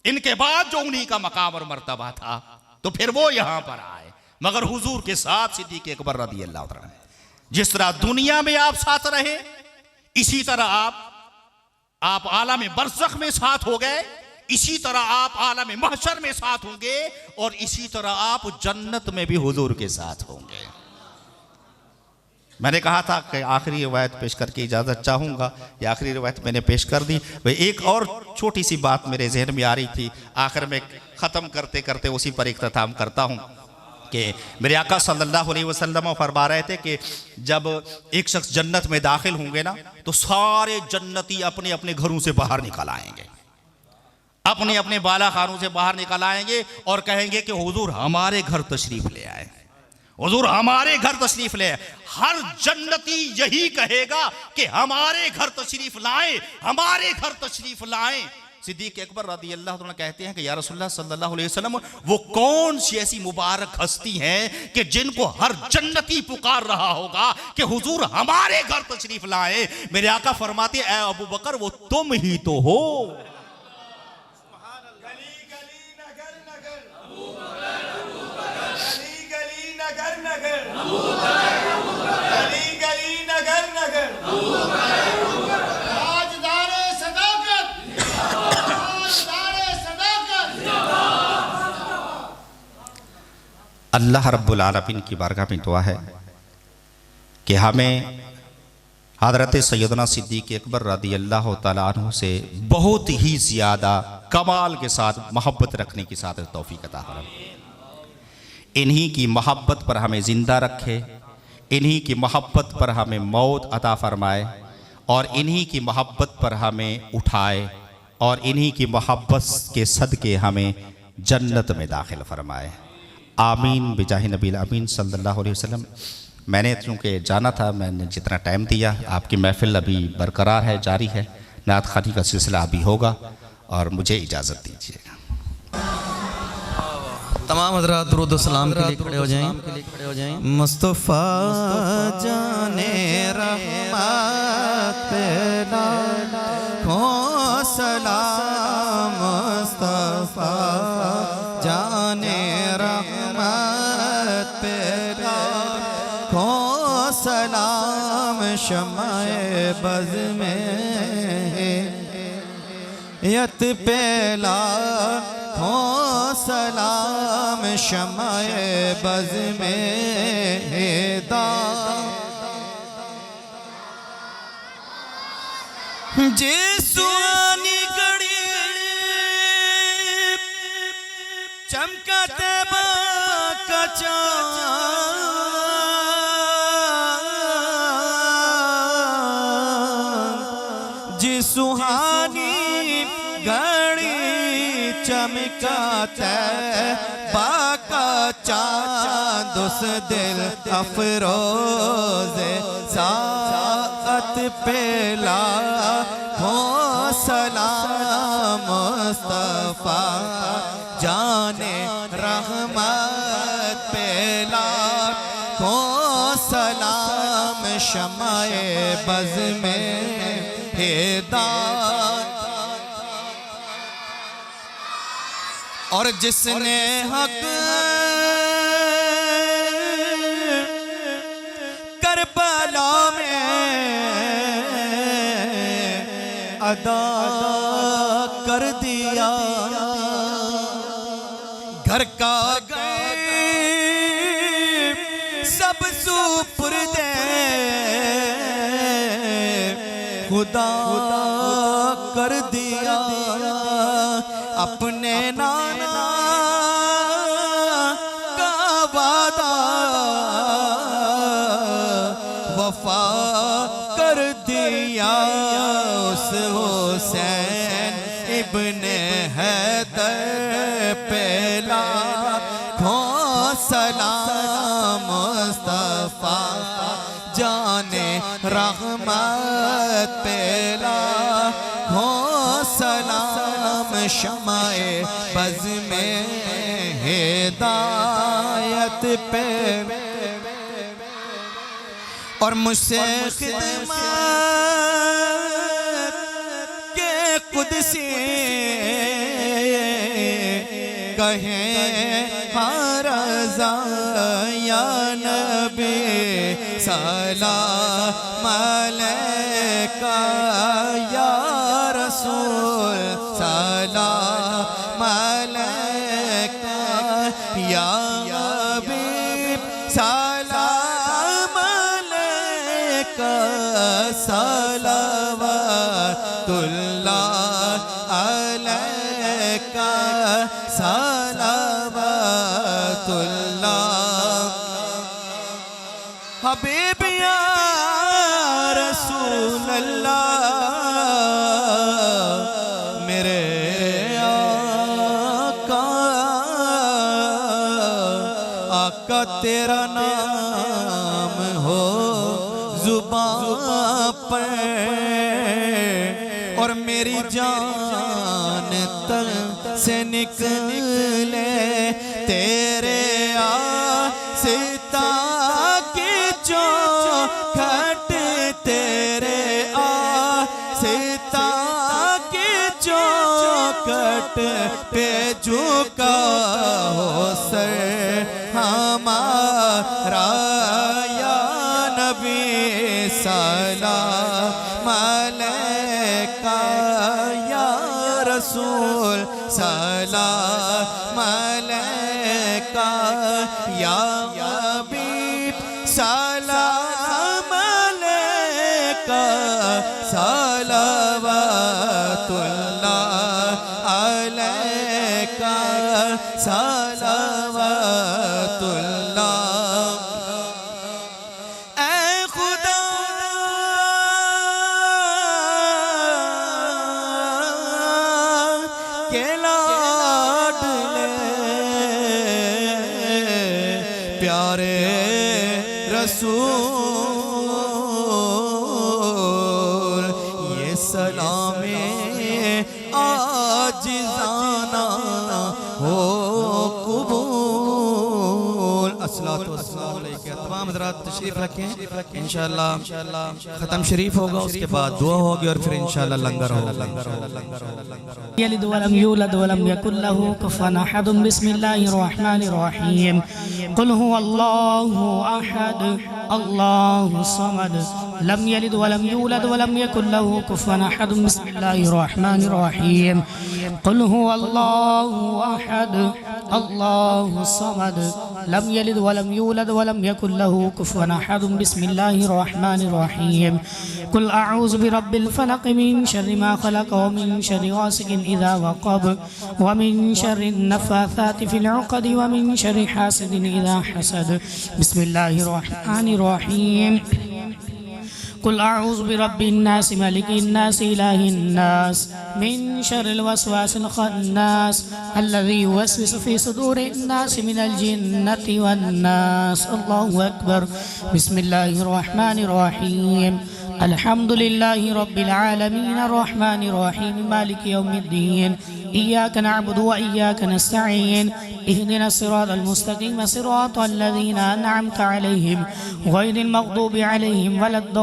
इनके बाद जो उन्हीं का मकाम और मर्तबा था तो फिर वो यहां पर आए, मगर हुजूर के साथ सिद्दीक अकबर रज़ी अल्लाह तआला। जिस तरह दुनिया में आप साथ रहे, इसी तरह आप आलम बरज़ख में साथ हो गए, इसी तरह आप आलम महशर में साथ होंगे और इसी तरह आप जन्नत में भी हुजूर के साथ होंगे। मैंने कहा था कि आखिरी रिवायत पेश करके इजाज़त चाहूँगा, ये आखिरी रिवायत मैंने पेश कर दी। भाई एक और छोटी सी बात मेरे जहन में आ रही थी, आखिर में ख़त्म करते करते उसी पर इख्तिताम करता हूँ कि मेरे आका सल्लल्लाहु अलैहि वसल्लम फरमा रहे थे कि जब एक शख्स जन्नत में दाखिल होंगे ना तो सारे जन्नती अपने अपने घरों से बाहर निकल आएंगे, अपने अपने बाला खानों से बाहर निकल आएंगे और कहेंगे कि हुजूर हमारे घर तशरीफ ले आए, हुजूर हमारे घर तशरीफ ले। हर जन्नती यही कहेगा कि हमारे घर तशरीफ लाएं, हमारे घर तशरीफ लाएं। सिद्दीक अकबर रज़ी अल्लाह तआला कहते हैं कि या रसूलुल्लाह सल्लल्लाहु अलैहि वसल्लम, वो कौन सी ऐसी मुबारक हस्ती हैं कि जिनको हर जन्नती पुकार रहा होगा कि हुजूर हमारे घर तशरीफ लाएं। मेरे आका फरमाते, ऐ अबू बकर, वो तुम ही तो हो। अल्लाह रब्बुल आलमीन की बारगाह में दुआ है कि हमें हज़रत सैयदना सिद्दीक़ अकबर रज़ी अल्लाह तआला अन्हु से बहुत ही ज़्यादा कमाल के साथ मोहब्बत रखने की साथ तौफीक अता फरमाए। इन्हीं की मोहब्बत पर हमें ज़िंदा रखे, इन्हीं की मोहब्बत पर हमें मौत अता फरमाए और इन्हीं की मोहब्बत पर हमें उठाए और इन्हीं की मोहब्बत के सदके हमें जन्नत में दाखिल फरमाए। आमीन बिजाहि नबील आमीन सल्लल्लाहु अलैहि वसल्लम। मैंने चूँकि जाना था, मैंने जितना टाइम दिया, आपकी महफ़िल अभी बरकरार है, जारी है, नात ख़ानी का सिलसिला अभी होगा और मुझे इजाज़त दीजिएगा। तमाम हज़रात दुरूद व सलाम के लिए खड़े हो जाएं। मुस्तफ़ा जाने रहमत पे लाखों सलाम, मुस्तफ़ा जाने रहमत पे लाखों सलाम, शमाए बज़ में यत पे लाखों सलाम, शमाए बज़ में जिसुआनी घड़ी चमका तैबा का चाँद, जिसुहानी घड़ी चमका तैबा का चाँद, उस दिल अफरोज़े साअत पे लाखों सलाम, मुस्तफ़ा जाने रहमत पे लाखों सलाम, शमाए बज़ में हिदायत। और जिसने हक करबला में अदा कर दिया, घर का गए सब सुपुर्दे खुदा कर दिया, अपने नाना का वादा वफा कर दिया, उस हुसैन इब्ने हैदर पे लाखों सलाम, मुस्तफ़ा जाने रहमत पे लाखों सलाम, शमाए बज़ में हिदायत पे। और मुझसे खिदमत के कुदसी कहें रज़ा या नबी सलाम अलैका या रसूल, सलाम अलैका या हबीब, सलाम अलैका सलावतुल्लाह अलैका सलावतुल्लाह। हबीब या रसूल अल्लाह, मेरे आका तेरा नाम हो जुबां पर, और मेरी जान तन से निकले तेरे आसिता की चौखट, तेरे आसिता की चौखट पे झुका हो सर हमारा या नबी, सलाम अलैका या रसूल, सलाम अलैका या हबीब, सलाम अलैका सलावतुल्लाह सलावतुल्लाह। ऐ खुदा के लाडले प्यारे रसूल, ये सलामे आजिज़ाना हो कबूल। अस्सलातु वस्सलामु अलैका। तमाम हज़रात तशरीफ़ रखें, इंशाअल्लाह ख़त्म शरीफ होगा, उसके बाद दुआ होगी और फिर इंशाअल्लाह लंगर होगा। यलिद वलम यूलद वलम यकुल लहू कुफुवन अहद। बिस्मिल्लाहिर रहमानिर रहीम। कुल हुवल्लाहु अहद अल्लाहुस समद लम यलिद वलम यूलद वलम यकुल लहू कुफुवन अहद। बिस्मिल्लाहिर रहमानिर रहीम। कुल हुवल्लाहु अहद अल्लाहुस समद लम यलिद वलम यूलद वलम यकुल लहू कुफुवन अहद। बिस्मिल्लाहिर रहमानिर रहीम। कुल अऊज़ु बिरब्बिल फलक़ मिन शर्रि मा खलक़ व मिन शर्रि गासिकिन इज़ा वक़ब व मिन शर्रि नफ़्फ़ाथाति फ़िल उक़द व मिन शर्रि हासिदिन इज़ा हसद। बिस्मिल्लाहिर रहमानिर रहीम। कुल अऊज़ु बिरब्बिन नास मलिकिन नास इलाहिन नास मिन शर्रिल वसवासिल खन्नास अल्लज़ी युवस्विसु फ़ी सुदूरिन नास मिनल जिन्नति वन नास। अल्लाहु अकबर। बिस्मिल्लाहिर रहमानिर रहीम। अल्हम्दुलिल्लाहि रब्बिल आलमीन अर्रहमानिर रहीम मालिकि यौमिद्दीन इय्याका नअबुदु व इय्याका नस्तईन इहदिनस सिरातल मुस्तकीम सिरातल लज़ीना अनअमता अलैहिम गैरिल मग़दूबि अलैहिम वलद्दाल्लीन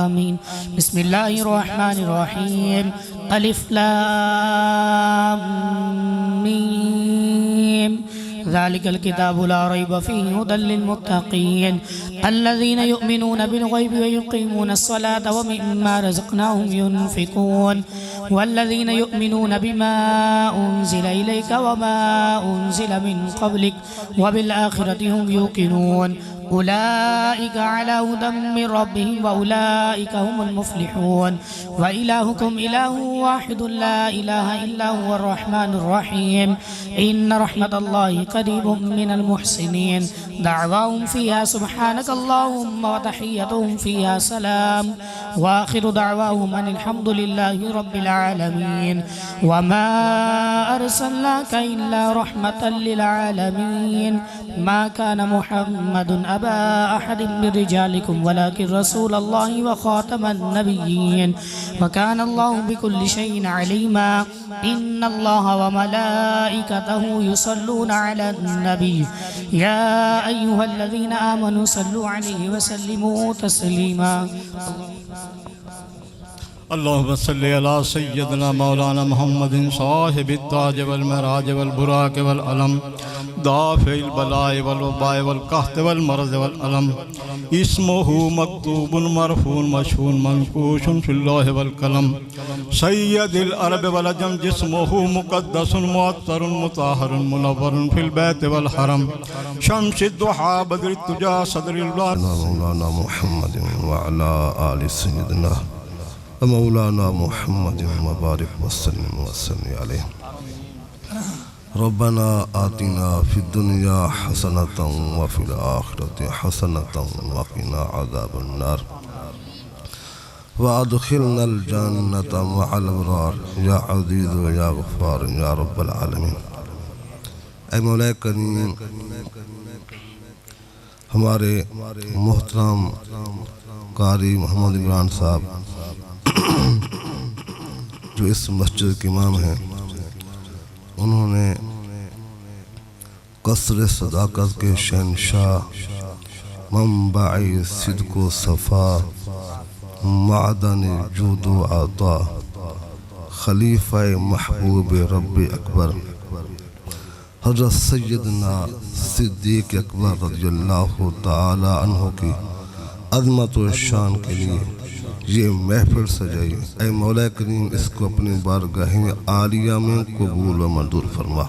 आमीन। बिस्मिल्लाहिर रहमानिर रहीम। अलिफ लाम मीम ज़ालिकल किताबु ला रैब फ़ीहि हुदल लिल्मुत्तक़ीन अल्लज़ीना युमिनूना बिल ग़ैबि व युक़ीमूनस सलाता व मिम्मा रज़क़नाहुम युनफ़िक़ून वल्लज़ीना युमिनूना बिमा उन्ज़िला इलैका व मा उन्ज़िला मिन क़ब्लिक व बिल आख़िरति हुम यूक़िनून उलाइका अला हुदम मिन रब्बिहिम व उलाइका हुमुल मुफ़्लिहून व इलाहुकुम इलाहुन वाहिदुन ला इलाहा इल्ला हुवर रहमानुर रहीम इन्न रहमतल्लाहि क़रीबुम मिनल मुहसिनीन दअवाहुम फ़ीहा सुब्हानकल्लाहुम्मा व तहिय्यतुहुम फ़ीहा सलाम व आखिरु दअवाहुम अनिल हम्दुलिल्लाहि रब्बिल आलमीन व मा अर्सलनाका इल्ला रहमतल लिल आलमीन मा कान मुहम्मदुन अबा अहदिम मिन रिजालिकुम वलाकिन रसूलल्लाहि व खातमन नबिय्यीन व कान अल्लाहु बिकुल्लि शैइन अलीमा इन्नल्लाहा व मलाइकतहु युसल्लूना अलन नबी या अय्युहल्लज़ीना आमनू सल्लु अलैहि व सल्लिमू तस्लीमा। अल्लाहुम्मा सल्लि अला सय्यदना मौलाना मुहम्मदिन साहिबित ताज वल महराज वल बुराक वल अलम दाफ़िल बलाए वल वबाए वल कहत वल मरज़ वल अलम इस्मुहु मक्तूबुन मरफून मशहून मंकूशुन फिल लौह वल कलम सय्यदिल अरब वल अजम जिस्मुहु मुक़द्दसुन मुअत्तरुन मुताहरुन मुनव्वरुन फिल बैत वल हरम शम्सिद दुहा बद्र तुजा सदरिल मौलाना मुहम्मदिन व अला आलि सय्यदना मौलाना मुहम्मद मुबारक वसल्लम वसल्लम अलैहि। रब्बना आतिना फिद दुनिया हसनतन व फिल आखिरति हसनतन व क़िना अज़ाबन नार व अदखिलनल जन्नता मअल अबरार या अज़ीज़ या गफ़्फ़ार या रब्बल आलमीन। ऐ मौला करीम, हमारे मोहतरम कारी मोहम्मद इमरान साहब जो इस मस्जिद के इमाम हैं, उन्होंने कसर सदाकत के शहंशाह मंबाई सिद्क़ व सफ़ा मादन जूद व अता खलीफ़ा महबूब रब्ब अकबर हज़रत सैयदना सिद्दीक़ अकबर रज़ियल्लाहु ताला अन्हु की अज़मत व शान के लिए ये महफिल सजाई। ऐ मौला करीम, इसको अपनी बारगाह आलिया में कबूल व मंजूर फरमा।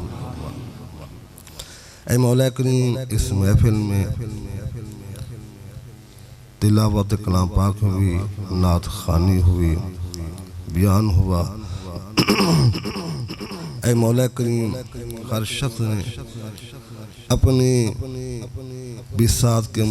ऐ मौला करीम, इस महफिल में तिलावत कलाम पाक हुई, नात खानी हुई, बयान हुआ ऐ मौला करीम हर शख्स ने अपनी बिसात के